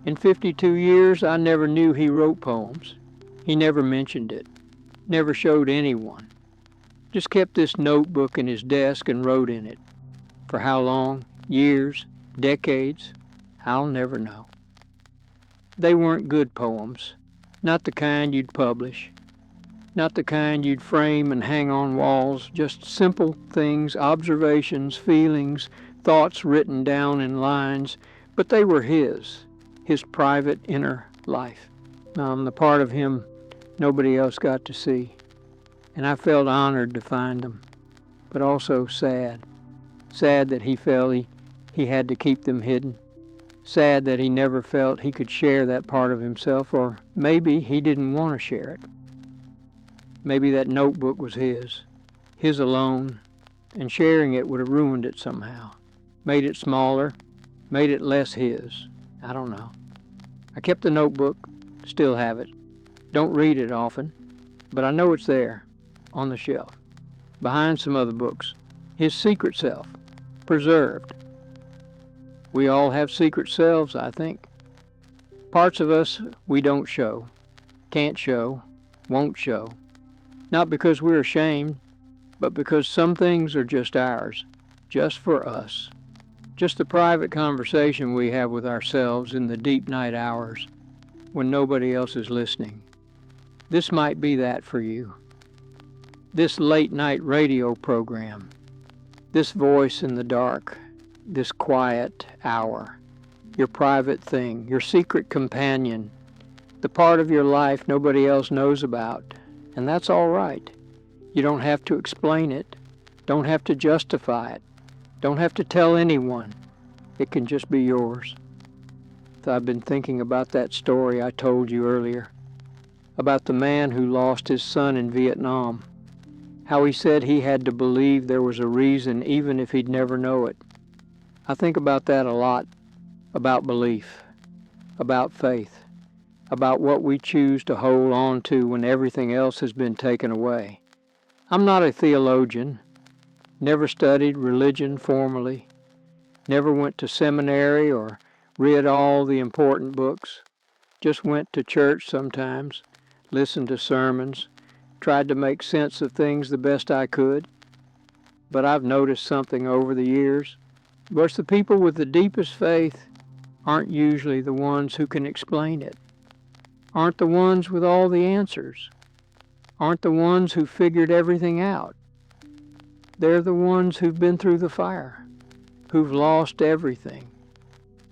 In 52 years, I never knew he wrote poems. He never mentioned it, never showed anyone. Just kept this notebook in his desk and wrote in it. For how long? Years? Decades? I'll never know. They weren't good poems, not the kind you'd publish, not the kind you'd frame and hang on walls, just simple things, observations, feelings, thoughts written down in lines, but they were his private inner life. The part of him nobody else got to see. And I felt honored to find them, but also sad. Sad that he felt he had to keep them hidden. Sad that he never felt he could share that part of himself, or maybe he didn't want to share it. Maybe that notebook was his alone, and sharing it would have ruined it somehow, made it smaller, made it less his. I don't know. I kept the notebook, still have it. Don't read it often, but I know it's there, on the shelf, behind some other books. His secret self, preserved. We all have secret selves, I think. Parts of us we don't show, can't show, won't show. Not because we're ashamed, but because some things are just ours, just for us. Just the private conversation we have with ourselves in the deep night hours when nobody else is listening. This might be that for you. This late night radio program, this voice in the dark, this quiet hour, your private thing, your secret companion, the part of your life nobody else knows about, and that's all right. You don't have to explain it, don't have to justify it, don't have to tell anyone. It can just be yours. So I've been thinking about that story I told you earlier, about the man who lost his son in Vietnam, how he said he had to believe there was a reason even if he'd never know it. I think about that a lot, about belief, about faith, about what we choose to hold on to when everything else has been taken away. I'm not a theologian, never studied religion formally, never went to seminary or read all the important books, just went to church sometimes, listened to sermons, tried to make sense of things the best I could. But I've noticed something over the years. Of course, the people with the deepest faith aren't usually the ones who can explain it, aren't the ones with all the answers, aren't the ones who figured everything out. They're the ones who've been through the fire, who've lost everything,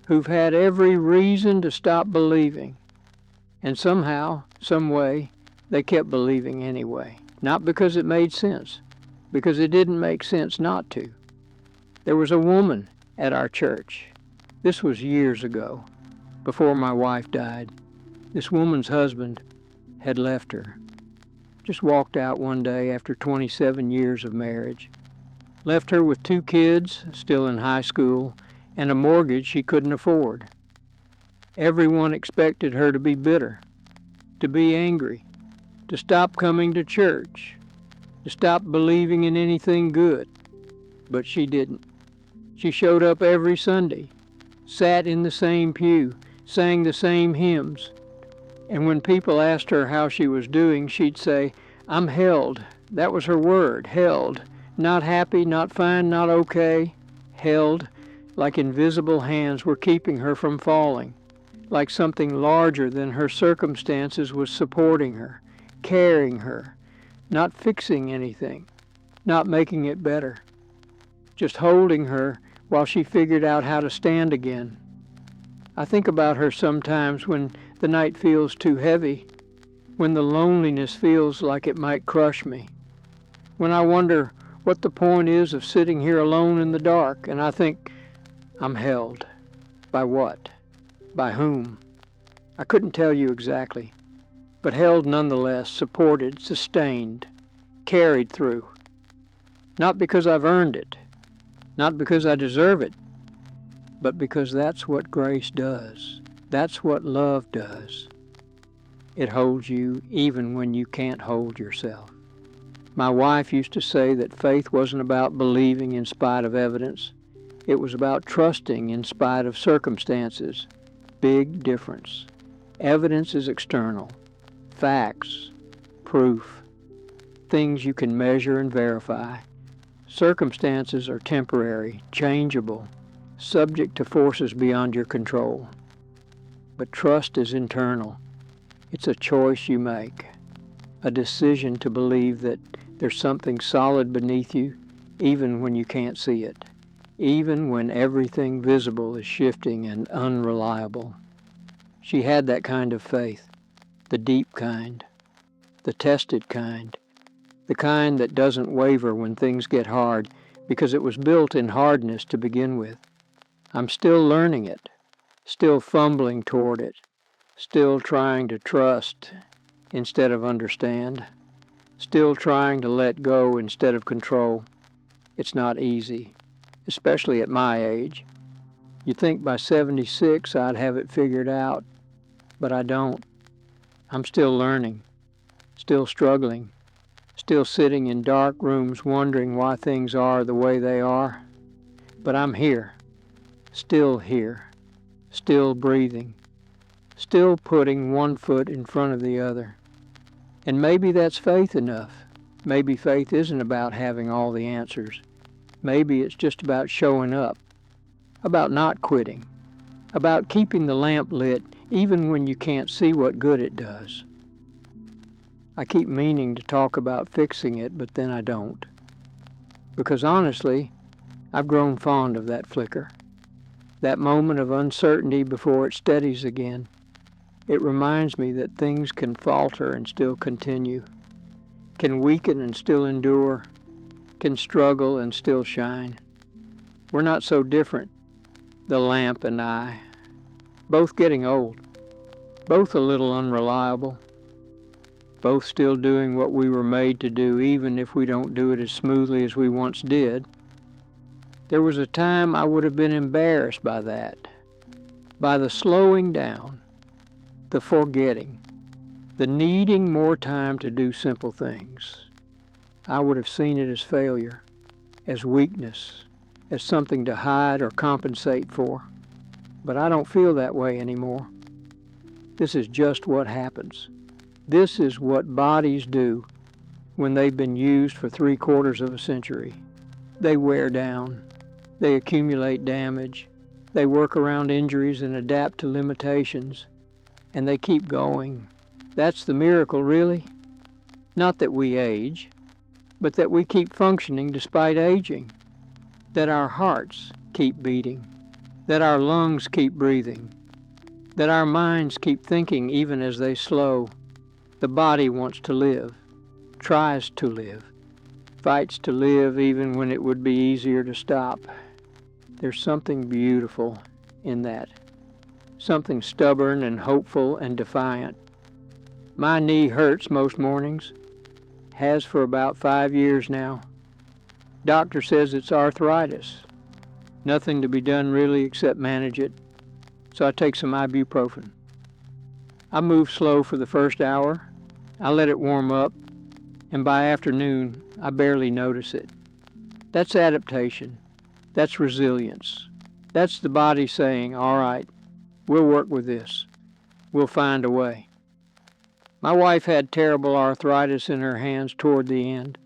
who've had every reason to stop believing. And somehow, some way, they kept believing anyway. Not because it made sense, because it didn't make sense not to. There was a woman at our church. This was years ago, before my wife died. This woman's husband had left her. Just walked out one day after 27 years of marriage. Left her with 2 kids, still in high school, and a mortgage she couldn't afford. Everyone expected her to be bitter, to be angry, to stop coming to church, to stop believing in anything good. But she didn't. She showed up every Sunday, sat in the same pew, sang the same hymns. And when people asked her how she was doing, she'd say, "I'm held." That was her word, held. Not happy, not fine, not okay. Held, like invisible hands were keeping her from falling, like something larger than her circumstances was supporting her, carrying her, not fixing anything, not making it better. just holding her while she figured out how to stand again. I think about her sometimes when the night feels too heavy, when the loneliness feels like it might crush me, when I wonder what the point is of sitting here alone in the dark, and I think, I'm held. By what? By whom? I couldn't tell you exactly, but held nonetheless, supported, sustained, carried through. Not because I've earned it, not because I deserve it, but because that's what grace does. That's what love does. It holds you even when you can't hold yourself. My wife used to say that faith wasn't about believing in spite of evidence. It was about trusting in spite of circumstances. Big difference. Evidence is external. Facts, proof, things you can measure and verify. Circumstances are temporary, changeable, subject to forces beyond your control. But trust is internal. It's a choice you make, a decision to believe that there's something solid beneath you, even when you can't see it, even when everything visible is shifting and unreliable. She had that kind of faith, the deep kind, the tested kind, the kind that doesn't waver when things get hard because it was built in hardness to begin with. I'm still learning it, still fumbling toward it, still trying to trust instead of understand, still trying to let go instead of control. It's not easy, especially at my age. You'd think by 76 I'd have it figured out, but I don't. I'm still learning, still struggling, still sitting in dark rooms wondering why things are the way they are. But I'm here, still breathing, still putting one foot in front of the other. And maybe that's faith enough. Maybe faith isn't about having all the answers. Maybe it's just about showing up, about not quitting, about keeping the lamp lit even when you can't see what good it does. I keep meaning to talk about fixing it, but then I don't. Because honestly, I've grown fond of that flicker, that moment of uncertainty before it steadies again. It reminds me that things can falter and still continue, can weaken and still endure, can struggle and still shine. We're not so different, the lamp and I, both getting old, both a little unreliable, both still doing what we were made to do even if we don't do it as smoothly as we once did. There was a time I would have been embarrassed by that, by the slowing down, the forgetting, the needing more time to do simple things. I would have seen it as failure, as weakness, as something to hide or compensate for. But I don't feel that way anymore. This is just what happens. This is what bodies do when they've been used for 3/4 of a century. They wear down. They accumulate damage. They work around injuries and adapt to limitations. And they keep going. That's the miracle, really. Not that we age, but that we keep functioning despite aging. That our hearts keep beating. That our lungs keep breathing. That our minds keep thinking even as they slow. The body wants to live, tries to live, fights to live even when it would be easier to stop. There's something beautiful in that. Something stubborn and hopeful and defiant. My knee hurts most mornings. Has for about 5 years now. Doctor says it's arthritis. Nothing to be done really except manage it. So I take some ibuprofen. I move slow for the first hour. I let it warm up. And by afternoon, I barely notice it. That's adaptation. That's resilience. That's the body saying, all right, we'll work with this. We'll find a way. My wife had terrible arthritis in her hands toward the end.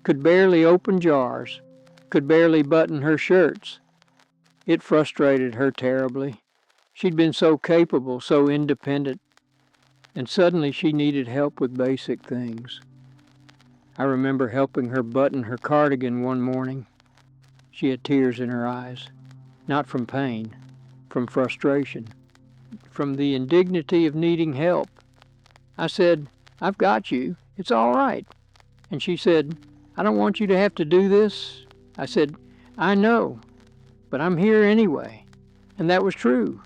Could barely open jars. Could barely button her shirts. It frustrated her terribly. She'd been so capable, so independent, and suddenly she needed help with basic things. I remember helping her button her cardigan one morning. She had tears in her eyes, not from pain, from frustration, from the indignity of needing help. I said, "I've got you. It's all right." And she said, "I don't want you to have to do this." I said, "I know, but I'm here anyway." And that was true.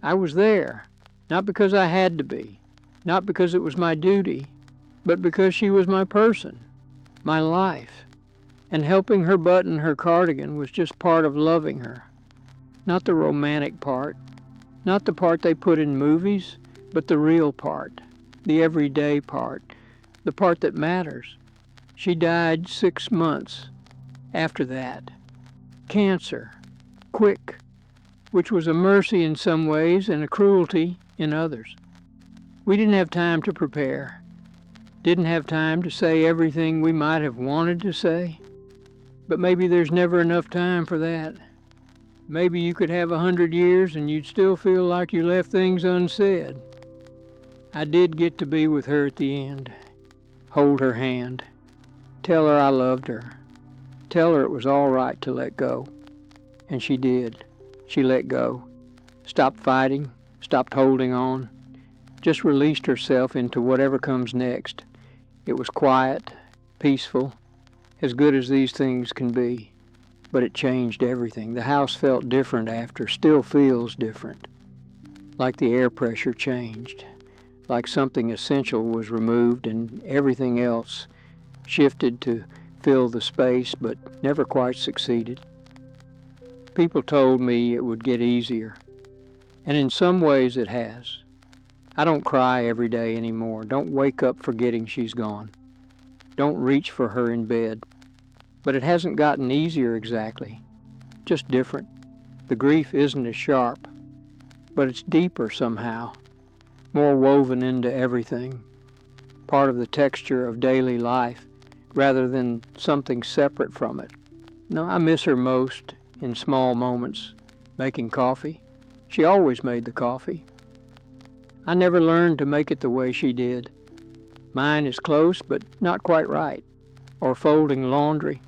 I was there, not because I had to be, not because it was my duty, but because she was my person, my life. And helping her button her cardigan was just part of loving her. Not the romantic part, not the part they put in movies, but the real part, the everyday part, the part that matters. She died 6 months after that. Cancer, quick, which was a mercy in some ways and a cruelty in others. We didn't have time to prepare, didn't have time to say everything we might have wanted to say, but maybe there's never enough time for that. Maybe you could have 100 years and you'd still feel like you left things unsaid. I did get to be with her at the end, hold her hand, tell her I loved her, tell her it was all right to let go. And she did. She let go, stopped fighting, stopped holding on, just released herself into whatever comes next. It was quiet, peaceful, as good as these things can be. But it changed everything. The house felt different after, still feels different. Like the air pressure changed, like something essential was removed and everything else shifted to fill the space, but never quite succeeded. People told me it would get easier, and in some ways it has. I don't cry every day anymore, don't wake up forgetting she's gone, don't reach for her in bed. But it hasn't gotten easier exactly, just different. The grief isn't as sharp, but it's deeper somehow, more woven into everything, part of the texture of daily life rather than something separate from it. No, I miss her most in small moments, making coffee. She always made the coffee. I never learned to make it the way she did. Mine is close, but not quite right. Or folding laundry.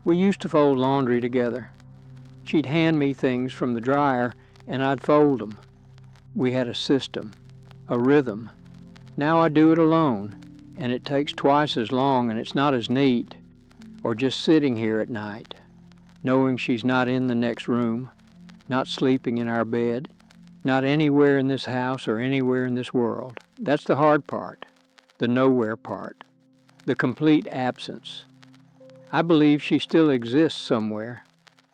We used to fold laundry together. She'd hand me things from the dryer, and I'd fold them. We had a system, a rhythm. Now I do it alone, and it takes twice as long, and it's not as neat, or just sitting here at night, knowing she's not in the next room, not sleeping in our bed, not anywhere in this house or anywhere in this world. That's the hard part, the nowhere part, the complete absence. I believe she still exists somewhere,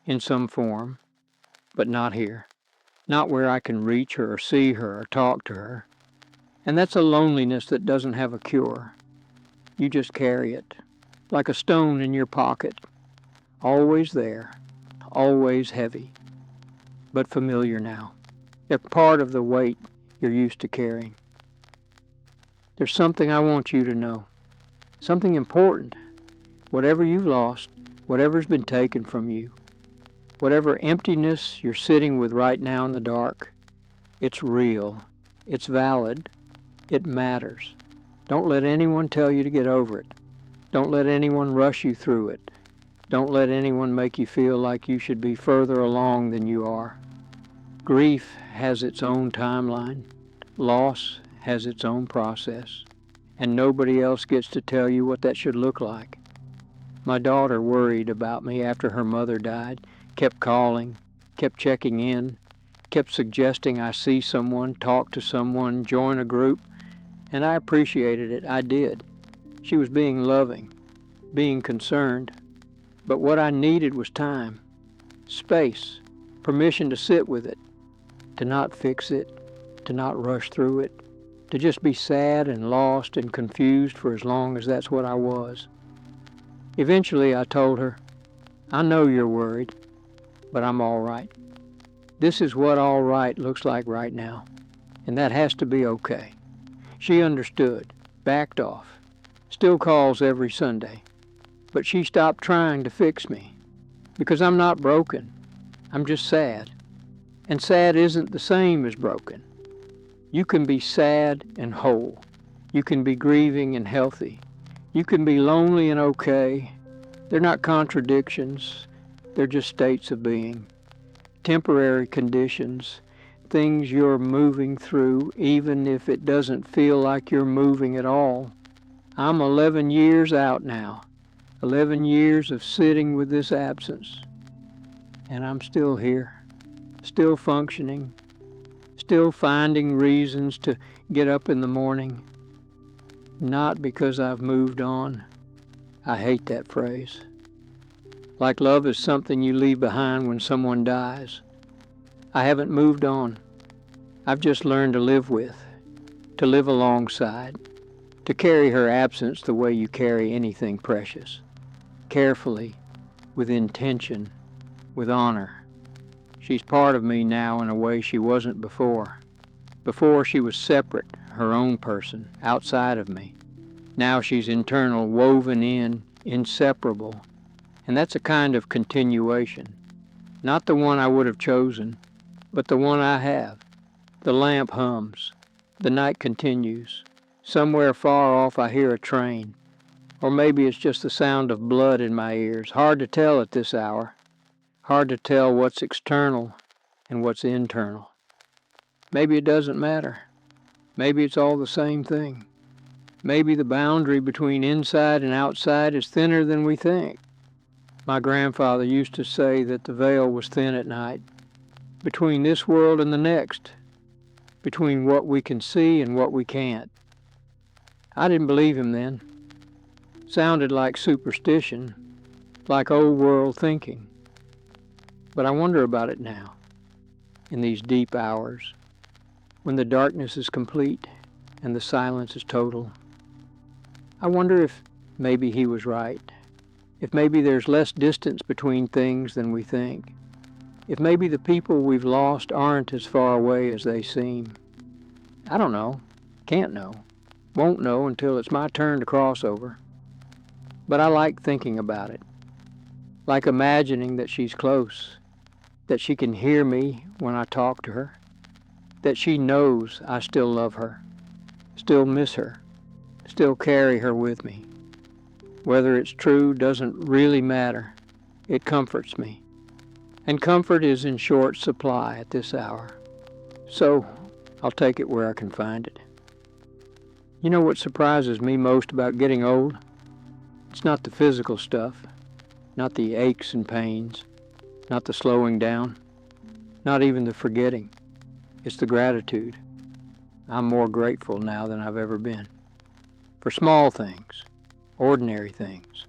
in some form, but not here, not where I can reach her or see her or talk to her. And that's a loneliness that doesn't have a cure. You just carry it, like a stone in your pocket, always there, always heavy, but familiar now. They're part of the weight you're used to carrying. There's something I want you to know, something important. Whatever you've lost, whatever's been taken from you, whatever emptiness you're sitting with right now in the dark, it's real, it's valid, it matters. Don't let anyone tell you to get over it. Don't let anyone rush you through it. Don't let anyone make you feel like you should be further along than you are. Grief has its own timeline. Loss has its own process. And nobody else gets to tell you what that should look like. My daughter worried about me after her mother died, kept calling, kept checking in, kept suggesting I see someone, talk to someone, join a group, and I appreciated it. I did. She was being loving, being concerned. But what I needed was time, space, permission to sit with it, to not fix it, to not rush through it, to just be sad and lost and confused for as long as that's what I was. Eventually I told her, I know you're worried, but I'm all right. This is what all right looks like right now, and that has to be okay. She understood, backed off, still calls every Sunday, but she stopped trying to fix me, because I'm not broken. I'm just sad, and sad isn't the same as broken. You can be sad and whole. You can be grieving and healthy. You can be lonely and okay. They're not contradictions. They're just states of being, temporary conditions, things you're moving through, even if it doesn't feel like you're moving at all. I'm 11 years out now, 11 years of sitting with this absence, and I'm still here, still functioning, still finding reasons to get up in the morning, not because I've moved on. I hate that phrase. Like love is something you leave behind when someone dies. I haven't moved on. I've just learned to live with, to live alongside, to carry her absence the way you carry anything precious, carefully, with intention, with honor. She's part of me now in a way she wasn't before. Before she was separate, her own person, outside of me. Now she's internal, woven in, inseparable. And that's a kind of continuation. Not the one I would have chosen, but the one I have. The lamp hums. The night continues. Somewhere far off I hear a train. Or maybe it's just the sound of blood in my ears. Hard to tell at this hour. Hard to tell what's external and what's internal. Maybe it doesn't matter. Maybe it's all the same thing. Maybe the boundary between inside and outside is thinner than we think. My grandfather used to say that the veil was thin at night, between this world and the next, between what we can see and what we can't. I didn't believe him then. Sounded like superstition, like old world thinking. But I wonder about it now, in these deep hours, when the darkness is complete and the silence is total. I wonder if maybe he was right. If maybe there's less distance between things than we think. If maybe the people we've lost aren't as far away as they seem. I don't know. Can't know. Won't know until it's my turn to cross over. But I like thinking about it. Like imagining that she's close. That she can hear me when I talk to her. That she knows I still love her. Still miss her. Still carry her with me. Whether it's true doesn't really matter. It comforts me. And comfort is in short supply at this hour. So, I'll take it where I can find it. You know what surprises me most about getting old? It's not the physical stuff. Not the aches and pains. Not the slowing down. Not even the forgetting. It's the gratitude. I'm more grateful now than I've ever been. For small things. Ordinary things.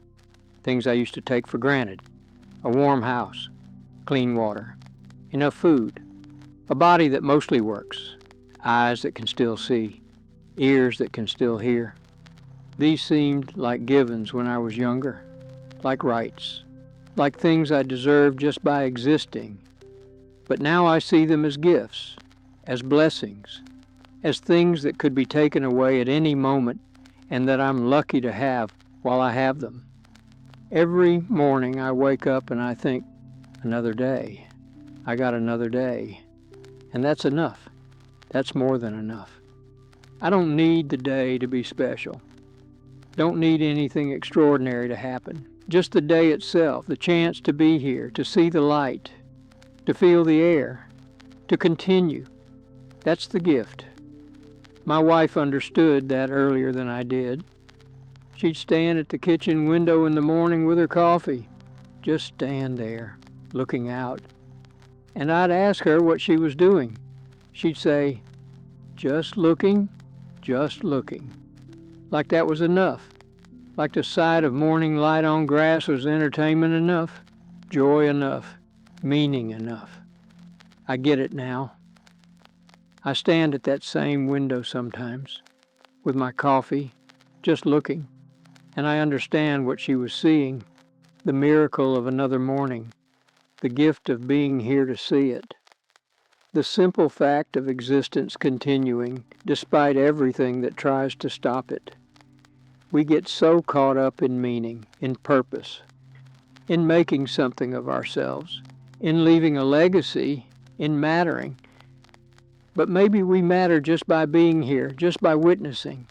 Things I used to take for granted. A warm house. Clean water. Enough food. A body that mostly works. Eyes that can still see. Ears that can still hear. These seemed like givens when I was younger. Like rights. Like things I deserved just by existing. But now I see them as gifts. As blessings. As things that could be taken away at any moment and that I'm lucky to have while I have them. Every morning I wake up and I think, another day. I got another day. And that's enough. That's more than enough. I don't need the day to be special. Don't need anything extraordinary to happen. Just the day itself, the chance to be here, to see the light, to feel the air, to continue. That's the gift. My wife understood that earlier than I did. She'd stand at the kitchen window in the morning with her coffee, just stand there, looking out. And I'd ask her what she was doing. She'd say, just looking, just looking. Like that was enough. Like the sight of morning light on grass was entertainment enough, joy enough, meaning enough. I get it now. I stand at that same window sometimes, with my coffee, just looking, and I understand what she was seeing, the miracle of another morning, the gift of being here to see it, the simple fact of existence continuing despite everything that tries to stop it. We get so caught up in meaning, in purpose, in making something of ourselves, in leaving a legacy, in mattering. But maybe we matter just by being here, just by witnessing,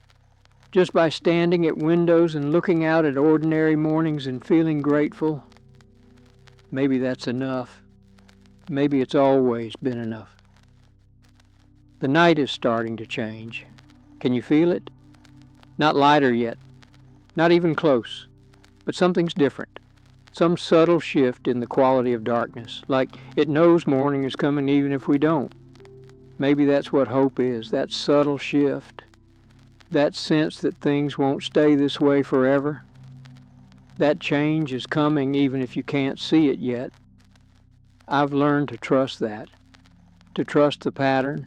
just by standing at windows and looking out at ordinary mornings and feeling grateful. Maybe that's enough. Maybe it's always been enough. The night is starting to change. Can you feel it? Not lighter yet. Not even close. But something's different. Some subtle shift in the quality of darkness, like it knows morning is coming even if we don't. Maybe that's what hope is, that subtle shift, that sense that things won't stay this way forever. That change is coming even if you can't see it yet. I've learned to trust that, to trust the pattern,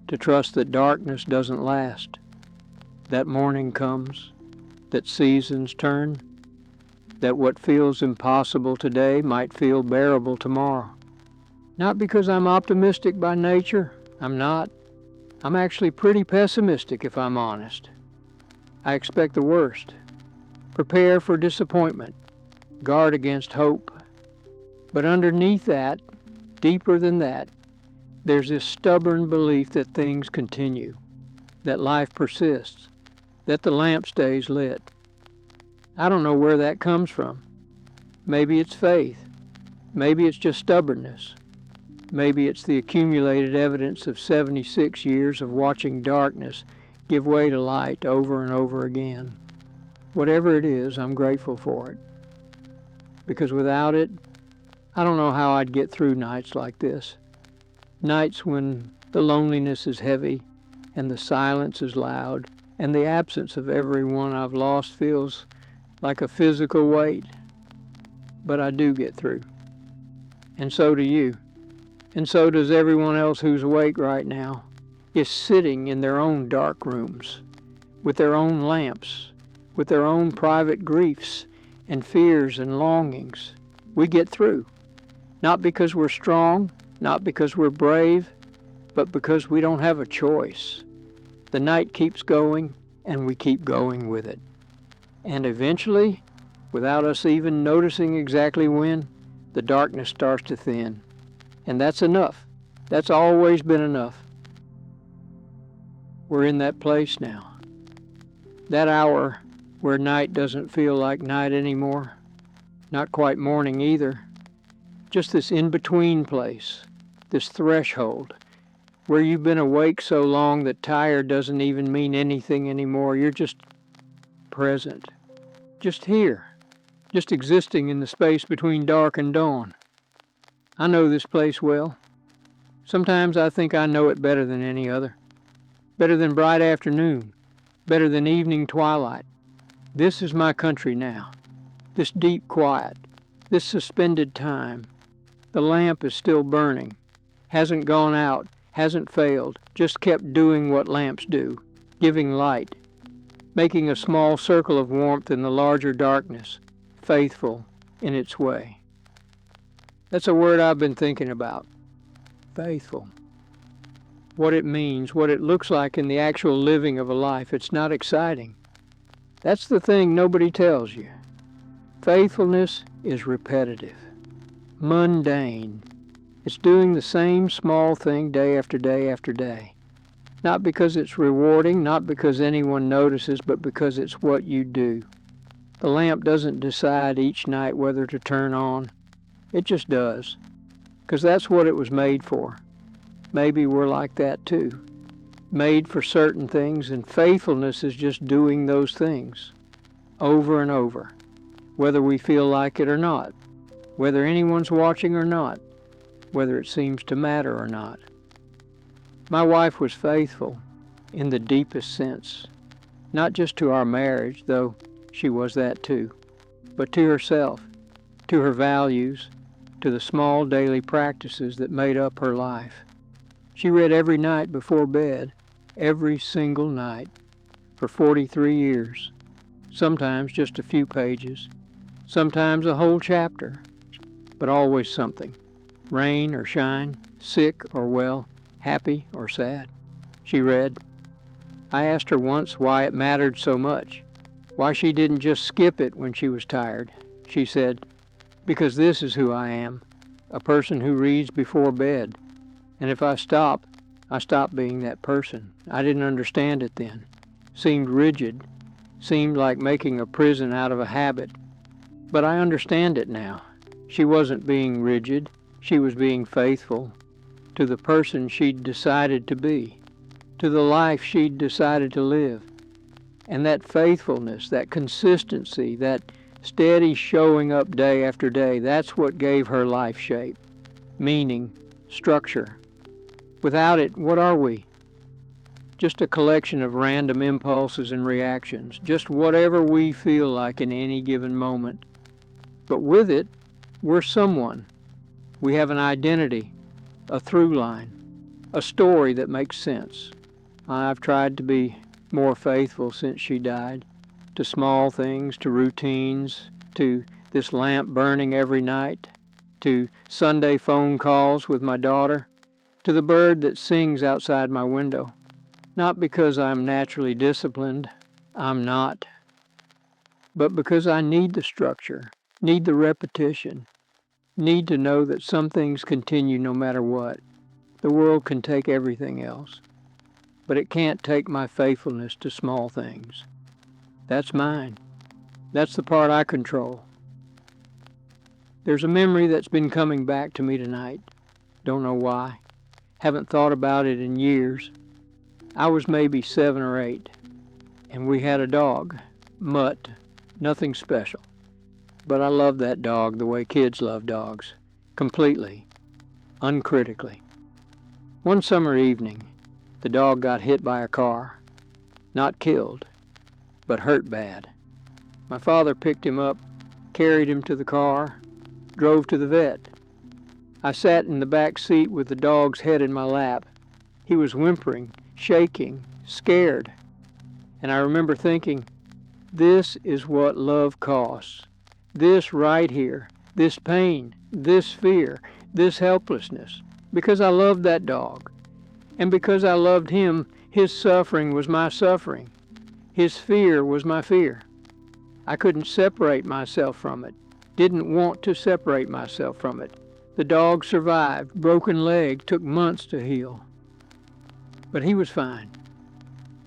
to trust that darkness doesn't last, that morning comes, that seasons turn, that what feels impossible today might feel bearable tomorrow. Not because I'm optimistic by nature, I'm not. I'm actually pretty pessimistic if I'm honest. I expect the worst. Prepare for disappointment. Guard against hope. But underneath that, deeper than that, there's this stubborn belief that things continue, that life persists, that the lamp stays lit. I don't know where that comes from. Maybe it's faith. Maybe it's just stubbornness. Maybe it's the accumulated evidence of 76 years of watching darkness give way to light over and over again. Whatever it is, I'm grateful for it. Because without it, I don't know how I'd get through nights like this. Nights when the loneliness is heavy and the silence is loud and the absence of everyone I've lost feels like a physical weight. But I do get through. And so do you. And so does everyone else who's awake right now, is sitting in their own dark rooms, with their own lamps, with their own private griefs and fears and longings. We get through. Not because we're strong, not because we're brave, but because we don't have a choice. The night keeps going, and we keep going with it. And eventually, without us even noticing exactly when, the darkness starts to thin. And that's enough. That's always been enough. We're in that place now. That hour where night doesn't feel like night anymore. Not quite morning either. Just this in-between place, this threshold, where you've been awake so long that tired doesn't even mean anything anymore. You're just present. Just here. Just existing in the space between dark and dawn. I know this place well. Sometimes I think I know it better than any other. Better than bright afternoon. Better than evening twilight. This is my country now. This deep quiet. This suspended time. The lamp is still burning. Hasn't gone out. Hasn't failed. Just kept doing what lamps do. Giving light. Making a small circle of warmth in the larger darkness. Faithful in its way. That's a word I've been thinking about. Faithful. What it means, what it looks like in the actual living of a life, it's not exciting. That's the thing nobody tells you. Faithfulness is repetitive, mundane. It's doing the same small thing day after day after day. Not because it's rewarding, not because anyone notices, but because it's what you do. The lamp doesn't decide each night whether to turn on. It just does. Because that's what it was made for. Maybe we're like that too. Made for certain things, and faithfulness is just doing those things. Over and over. Whether we feel like it or not. Whether anyone's watching or not. Whether it seems to matter or not. My wife was faithful in the deepest sense. Not just to our marriage, though she was that too, but to herself, to her values, to the small daily practices that made up her life. She read every night before bed, every single night, for 43 years, sometimes just a few pages, sometimes a whole chapter, but always something, rain or shine, sick or well, happy or sad. She read. I asked her once why it mattered so much, why she didn't just skip it when she was tired. She said, because this is who I am, a person who reads before bed. And if I stop being that person. I didn't understand it then. Seemed rigid, seemed like making a prison out of a habit. But I understand it now. She wasn't being rigid. She was being faithful to the person she'd decided to be, to the life she'd decided to live. And that faithfulness, that consistency, that steady showing up day after day, that's what gave her life shape, meaning, structure. Without it, what are we? Just a collection of random impulses and reactions, just whatever we feel like in any given moment. But with it, we're someone. We have an identity, a through line, a story that makes sense. I've tried to be more faithful since she died, to small things, to routines, to this lamp burning every night, to Sunday phone calls with my daughter, to the bird that sings outside my window. Not because I'm naturally disciplined, I'm not, but because I need the structure, need the repetition, need to know that some things continue no matter what. The world can take everything else, but it can't take my faithfulness to small things. That's mine. That's the part I control. There's a memory that's been coming back to me tonight. Don't know why. Haven't thought about it in years. I was maybe 7 or 8, and we had a dog, Mutt, nothing special. But I loved that dog the way kids love dogs, completely, uncritically. One summer evening, the dog got hit by a car, not killed, but hurt bad. My father picked him up, carried him to the car, drove to the vet. I sat in the back seat with the dog's head in my lap. He was whimpering, shaking, scared. And I remember thinking, this is what love costs. This right here, this pain, this fear, this helplessness. Because I loved that dog. And because I loved him, his suffering was my suffering. His fear was my fear. I couldn't separate myself from it. Didn't want to separate myself from it. The dog survived. Broken leg took months to heal. But he was fine.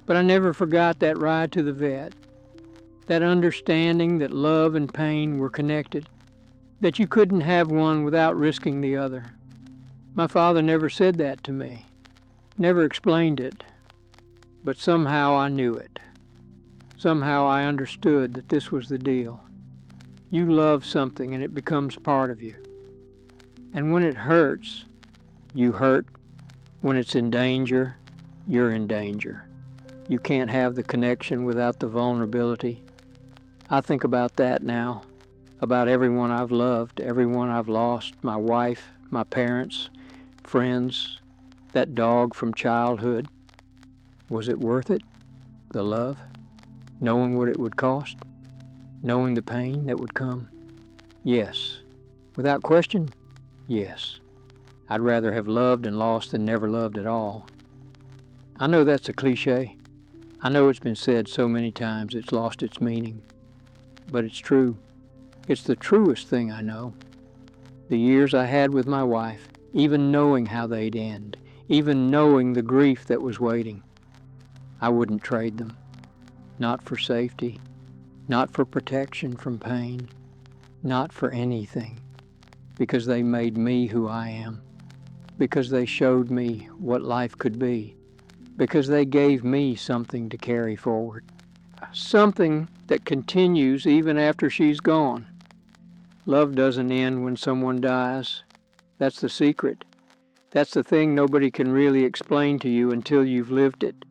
But I never forgot that ride to the vet. That understanding that love and pain were connected. That you couldn't have one without risking the other. My father never said that to me. Never explained it. But somehow I knew it. Somehow I understood that this was the deal. You love something and it becomes part of you. And when it hurts, you hurt. When it's in danger, you're in danger. You can't have the connection without the vulnerability. I think about that now, about everyone I've loved, everyone I've lost, my wife, my parents, friends, that dog from childhood. Was it worth it? The love? Knowing what it would cost? Knowing the pain that would come? Yes. Without question, yes. I'd rather have loved and lost than never loved at all. I know that's a cliche. I know it's been said so many times it's lost its meaning. But it's true. It's the truest thing I know. The years I had with my wife, even knowing how they'd end, even knowing the grief that was waiting, I wouldn't trade them. Not for safety, not for protection from pain, not for anything, because they made me who I am, because they showed me what life could be, because they gave me something to carry forward, something that continues even after she's gone. Love doesn't end when someone dies. That's the secret. That's the thing nobody can really explain to you until you've lived it.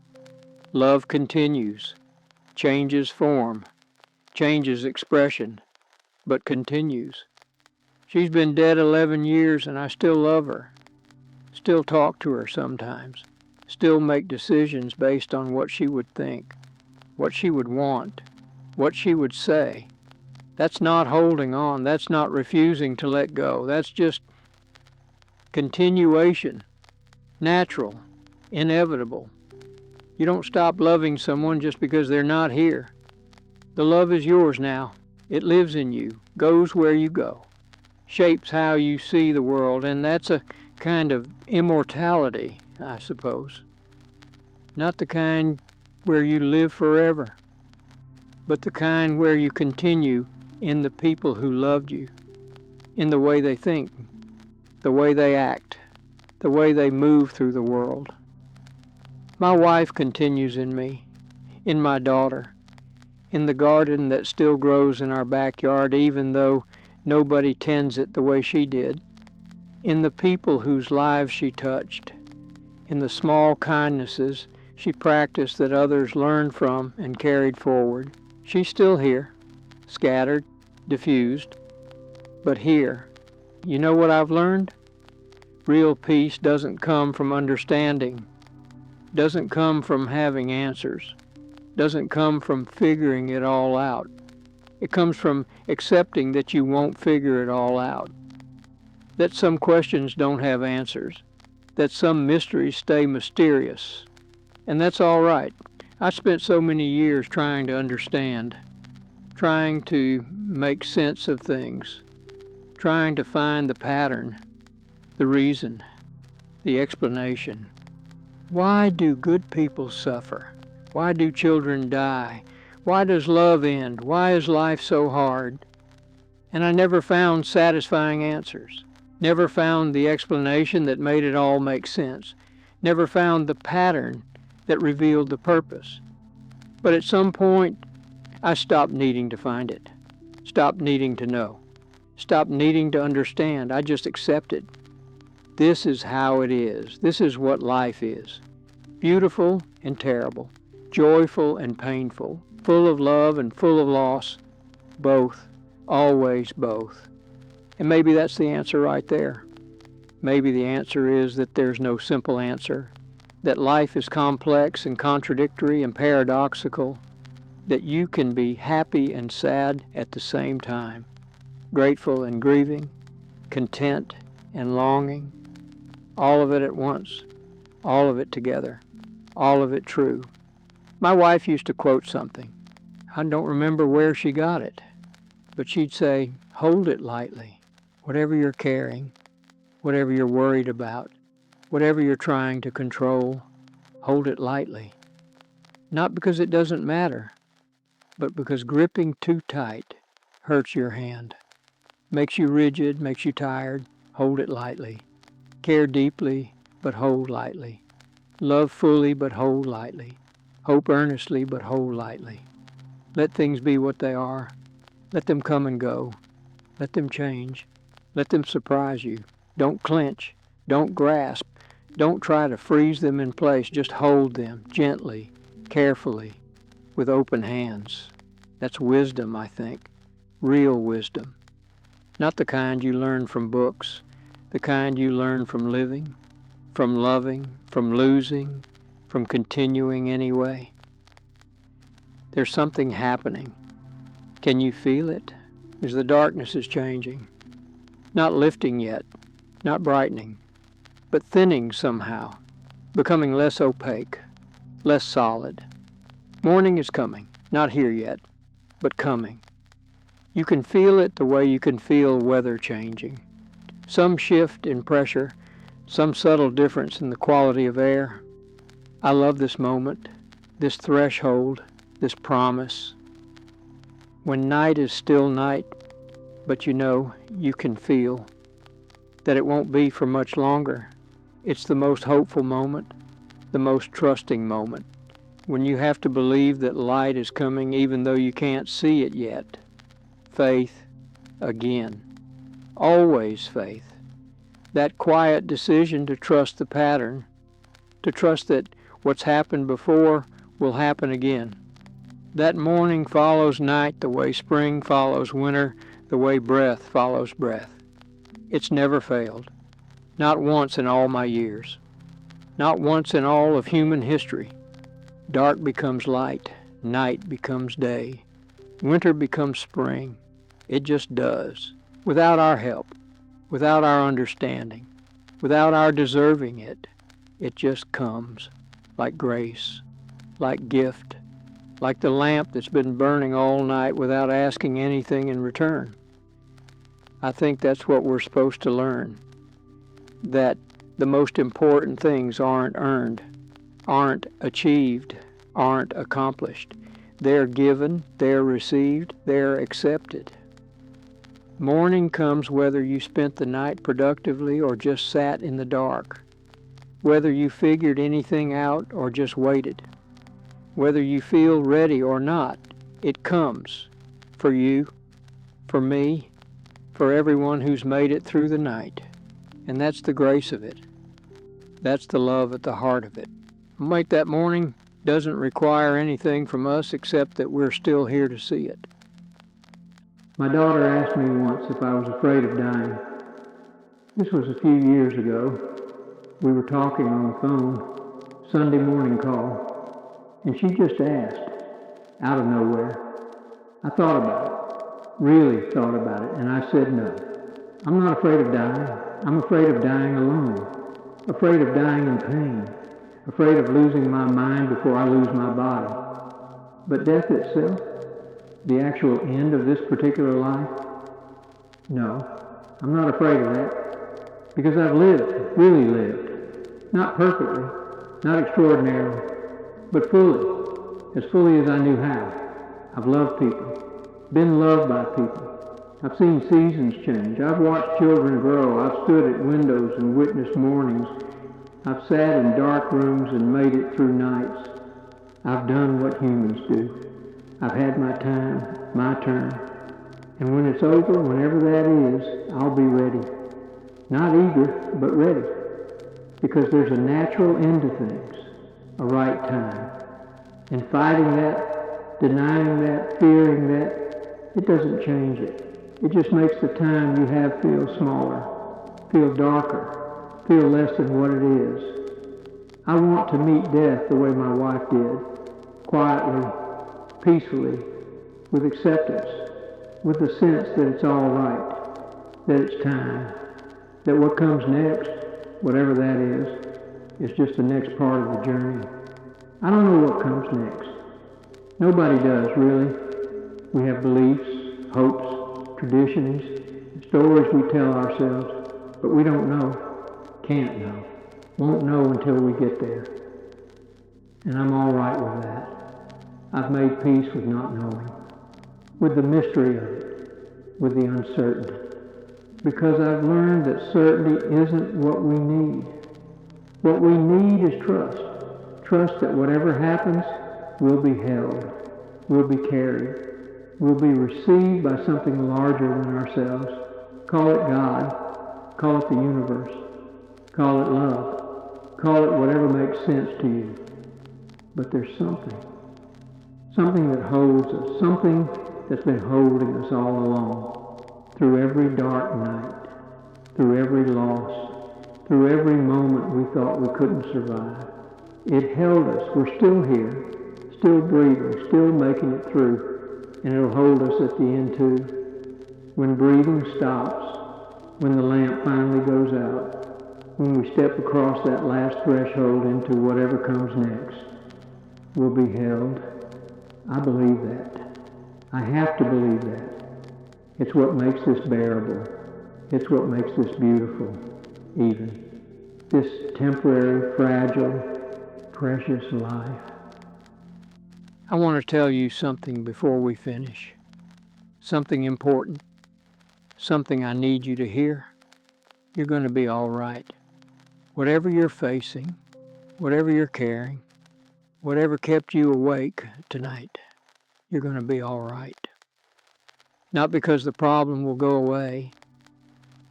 Love continues, changes form, changes expression, but continues. She's been dead 11 years and I still love her, still talk to her sometimes, still make decisions based on what she would think, what she would want, what she would say. That's not holding on, that's not refusing to let go, that's just continuation, natural, inevitable. You don't stop loving someone just because they're not here. The love is yours now. It lives in you, goes where you go, shapes how you see the world, and that's a kind of immortality, I suppose. Not the kind where you live forever, but the kind where you continue in the people who loved you, in the way they think, the way they act, the way they move through the world. My wife continues in me, in my daughter, in the garden that still grows in our backyard even though nobody tends it the way she did, in the people whose lives she touched, in the small kindnesses she practiced that others learned from and carried forward. She's still here, scattered, diffused, but here. You know what I've learned? Real peace doesn't come from understanding, doesn't come from having answers, doesn't come from figuring it all out. It comes from accepting that you won't figure it all out, that some questions don't have answers, that some mysteries stay mysterious. And that's all right. I spent so many years trying to understand, trying to make sense of things, trying to find the pattern, the reason, the explanation. Why do good people suffer? Why do children die? Why does love end? Why is life so hard? And I never found satisfying answers. Never found the explanation that made it all make sense. Never found the pattern that revealed the purpose. But at some point, I stopped needing to find it. Stopped needing to know. Stopped needing to understand. I just accepted. This is how it is. This is what life is. Beautiful and terrible. Joyful and painful. Full of love and full of loss. Both. Always both. And maybe that's the answer right there. Maybe the answer is that there's no simple answer. That life is complex and contradictory and paradoxical. That you can be happy and sad at the same time. Grateful and grieving. Content and longing. All of it at once. All of it together. All of it true. My wife used to quote something. I don't remember where she got it. But she'd say, hold it lightly. Whatever you're carrying, whatever you're worried about, whatever you're trying to control, hold it lightly. Not because it doesn't matter, but because gripping too tight hurts your hand. Makes you rigid, makes you tired. Hold it lightly. Care deeply, but hold lightly. Love fully, but hold lightly. Hope earnestly, but hold lightly. Let things be what they are. Let them come and go. Let them change. Let them surprise you. Don't clench. Don't grasp. Don't try to freeze them in place. Just hold them gently, carefully, with open hands. That's wisdom, I think. Real wisdom. Not the kind you learn from books. The kind you learn from living, from loving, from losing, from continuing anyway. There's something happening. Can you feel it? As the darkness is changing. Not lifting yet, not brightening, but thinning somehow, becoming less opaque, less solid. Morning is coming, not here yet, but coming. You can feel it the way you can feel weather changing. Some shift in pressure, some subtle difference in the quality of air. I love this moment, this threshold, this promise. When night is still night, but you can feel that it won't be for much longer. It's the most hopeful moment, the most trusting moment, when you have to believe that light is coming even though you can't see it yet. Faith, again. Always faith. That quiet decision to trust the pattern, to trust that what's happened before will happen again. That morning follows night the way spring follows winter, the way breath follows breath. It's never failed. Not once in all my years. Not once in all of human history. Dark becomes light. Night becomes day. Winter becomes spring. It just does. Without our help. Without our understanding. Without our deserving it. It just comes. Like grace. Like gift. Like the lamp that's been burning all night without asking anything in return. I think that's what we're supposed to learn. That the most important things aren't earned, aren't achieved, aren't accomplished. They're given, they're received, they're accepted. Morning comes whether you spent the night productively or just sat in the dark, whether you figured anything out or just waited, whether you feel ready or not. It comes for you, for me, for everyone who's made it through the night. And that's the grace of it. That's the love at the heart of it. Make that morning doesn't require anything from us except that we're still here to see it. My daughter asked me once if I was afraid of dying. This was a few years ago. We were talking on the phone, Sunday morning call, and she just asked, out of nowhere. I thought about it, really thought about it, and I said no. I'm not afraid of dying. I'm afraid of dying alone, afraid of dying in pain, afraid of losing my mind before I lose my body. But death itself, the actual end of this particular life, no, I'm not afraid of that, because I've lived, really lived, not perfectly, not extraordinarily, but fully as I knew how. I've loved people, been loved by people. I've seen seasons change. I've watched children grow. I've stood at windows and witnessed mornings. I've sat in dark rooms and made it through nights. I've done what humans do. I've had my time, my turn. And when it's over, whenever that is, I'll be ready. Not eager, but ready. Because there's a natural end to things, a right time. And fighting that, denying that, fearing that, it doesn't change it. It just makes the time you have feel smaller, feel darker, feel less than what it is. I want to meet death the way my wife did, quietly, peacefully, with acceptance, with the sense that it's all right, that it's time, that what comes next, whatever that is just the next part of the journey. I don't know what comes next. Nobody does, really. We have beliefs, hopes, traditions, stories we tell ourselves, but we don't know, can't know, won't know until we get there. And I'm all right with that. I've made peace with not knowing, with the mystery of it, with the uncertainty, because I've learned that certainty isn't what we need. What we need is trust. Trust that whatever happens, we'll be held, we'll be carried, we'll be received by something larger than ourselves. Call it God, call it the universe, call it love, call it whatever makes sense to you. But there's something that holds us, something that's been holding us all along, through every dark night, through every loss, through every moment we thought we couldn't survive. It held us. We're still here, still breathing, still making it through. And it'll hold us at the end too. When breathing stops, when the lamp finally goes out, when we step across that last threshold into whatever comes next, we'll be held. I believe that. I have to believe that. It's what makes this bearable. It's what makes this beautiful, even. This temporary, fragile, precious life. I want to tell you something before we finish. Something important. Something I need you to hear. You're going to be all right. Whatever you're facing, whatever you're carrying, whatever kept you awake tonight, you're going to be all right. Not because the problem will go away,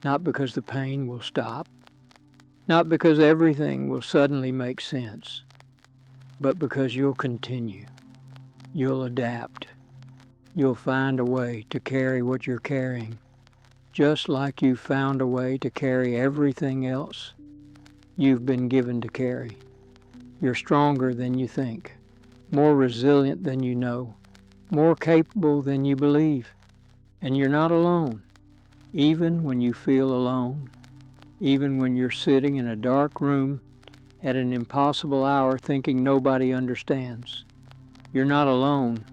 not because the pain will stop, not because everything will suddenly make sense, but because you'll continue. You'll adapt. You'll find a way to carry what you're carrying, just like you found a way to carry everything else you've been given to carry. You're stronger than you think, more resilient than you know, more capable than you believe. And you're not alone, even when you feel alone, even when you're sitting in a dark room at an impossible hour thinking nobody understands. You're not alone.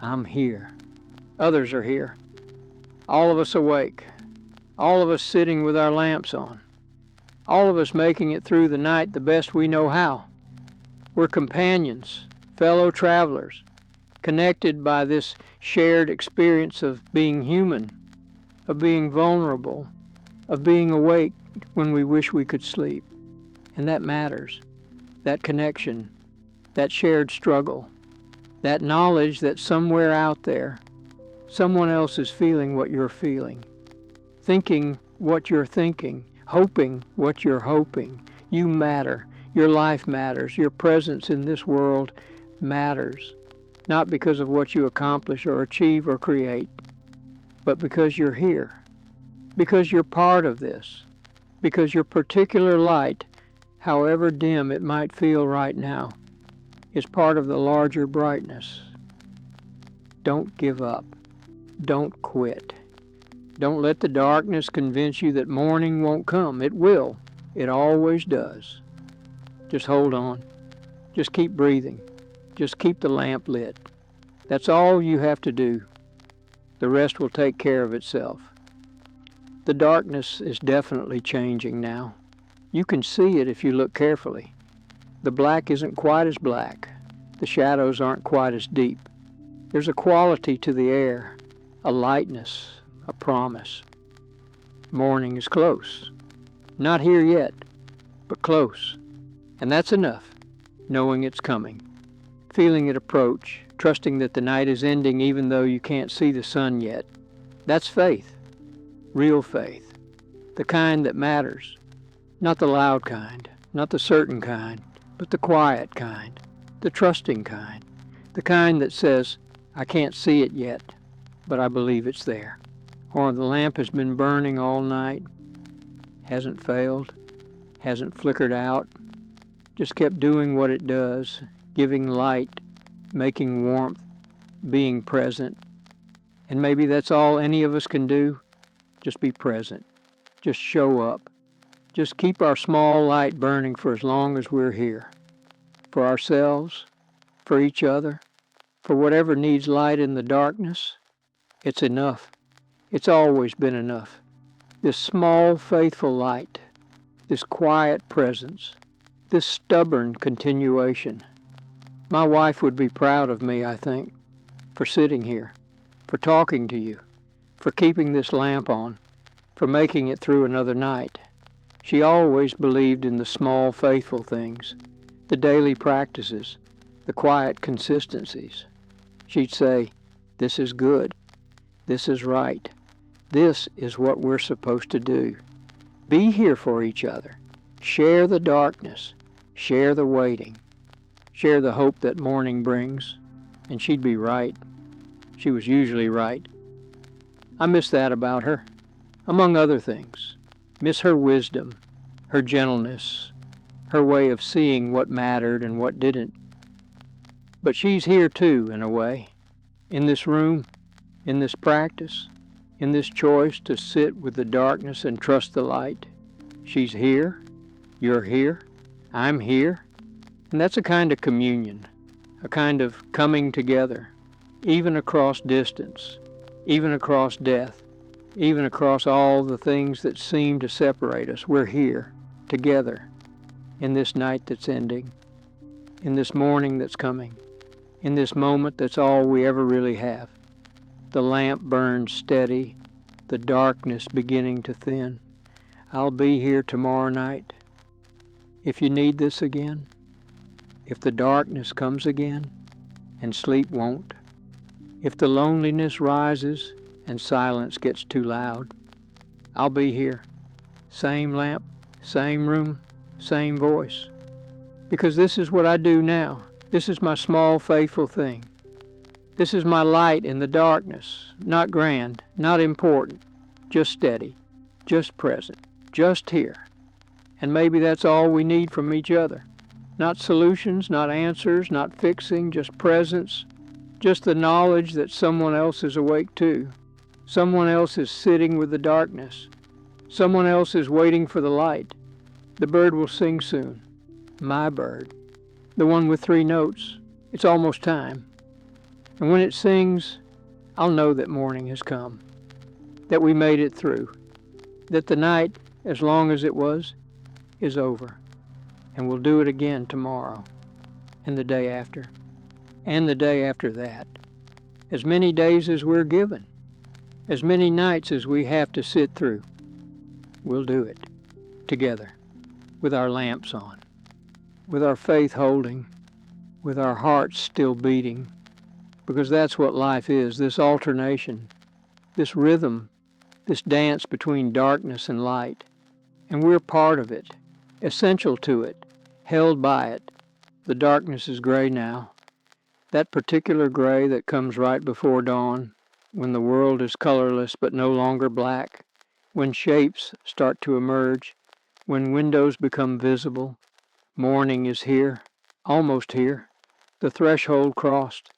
I'm here. Others are here. All of us awake. All of us sitting with our lamps on. All of us making it through the night the best we know how. We're companions, fellow travelers, connected by this shared experience of being human. of being vulnerable, of being awake when we wish we could sleep. And that matters. That connection, that shared struggle, that knowledge that somewhere out there, someone else is feeling what you're feeling, thinking what you're thinking, hoping what you're hoping. You matter. Your life matters. Your presence in this world matters. Not because of what you accomplish or achieve or create, but because you're here. Because you're part of this. Because your particular light, however dim it might feel right now, is part of the larger brightness. Don't give up. Don't quit. Don't let the darkness convince you that morning won't come. It will. It always does. Just hold on. Just keep breathing. Just keep the lamp lit. That's all you have to do. The rest will take care of itself. The darkness is definitely changing now. You can see it if you look carefully. The black isn't quite as black. The shadows aren't quite as deep. There's a quality to the air, a lightness, a promise. Morning is close. Not here yet, but close. And that's enough, knowing it's coming. Feeling it approach, trusting that the night is ending even though you can't see the sun yet. That's faith. Real faith. The kind that matters. Not the loud kind, not the certain kind, but the quiet kind, the trusting kind. The kind that says, I can't see it yet, but I believe it's there. Or the lamp has been burning all night, hasn't failed, hasn't flickered out, just kept doing what it does, giving light, making warmth, being present. And maybe that's all any of us can do. Just be present. Just show up. Just keep our small light burning for as long as we're here. For ourselves, for each other, for whatever needs light in the darkness. It's enough. It's always been enough. This small, faithful light, this quiet presence, this stubborn continuation. My wife would be proud of me, I think, for sitting here, for talking to you, for keeping this lamp on, for making it through another night. She always believed in the small, faithful things, the daily practices, the quiet consistencies. She'd say, this is good, this is right, this is what we're supposed to do. Be here for each other. Share the darkness, share the waiting, share the hope that morning brings. And she'd be right. She was usually right. I miss that about her, among other things. Miss her wisdom, her gentleness, her way of seeing what mattered and what didn't. But she's here too, in a way, in this room, in this practice, in this choice to sit with the darkness and trust the light. She's here, you're here, I'm here, and that's a kind of communion, a kind of coming together, even across distance, even across death, even across all the things that seem to separate us. We're here, together, in this night that's ending, in this morning that's coming, in this moment that's all we ever really have. The lamp burns steady, the darkness beginning to thin. I'll be here tomorrow night. If you need this again, if the darkness comes again and sleep won't, if the loneliness rises and silence gets too loud, I'll be here. Same lamp, same room, same voice. Because this is what I do now. This is my small, faithful thing. This is my light in the darkness, not grand, not important, just steady, just present, just here. And maybe that's all we need from each other. Not solutions, not answers, not fixing, just presence, just the knowledge that someone else is awake too. Someone else is sitting with the darkness. Someone else is waiting for the light. The bird will sing soon. My bird. The one with 3 notes. It's almost time. And when it sings, I'll know that morning has come, that we made it through, that the night, as long as it was, is over, and we'll do it again tomorrow, and the day after, and the day after that, as many days as we're given. As many nights as we have to sit through, we'll do it together, with our lamps on, with our faith holding, with our hearts still beating, because that's what life is, this alternation, this rhythm, this dance between darkness and light. And we're part of it, essential to it, held by it. The darkness is gray now, that particular gray that comes right before dawn, when the world is colorless but no longer black, when shapes start to emerge, when windows become visible. Morning is here, almost here, the threshold crossed,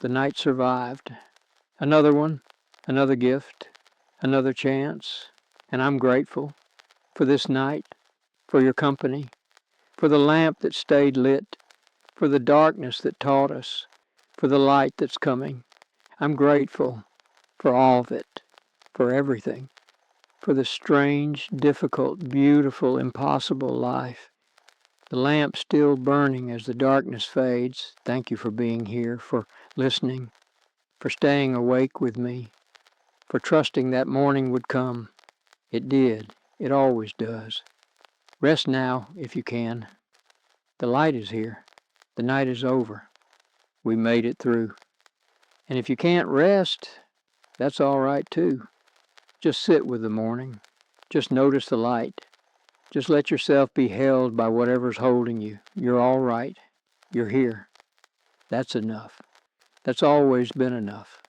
the night survived. Another one, another gift, another chance, and I'm grateful for this night, for your company, for the lamp that stayed lit, for the darkness that taught us, for the light that's coming. I'm grateful for all of it, for everything, for the strange, difficult, beautiful, impossible life. The lamp still burning as the darkness fades. Thank you for being here, for listening, for staying awake with me, for trusting that morning would come. It did. It always does. Rest now, if you can. The light is here. The night is over. We made it through. And if you can't rest, that's all right too. Just sit with the morning. Just notice the light. Just let yourself be held by whatever's holding you. You're all right. You're here. That's enough. That's always been enough.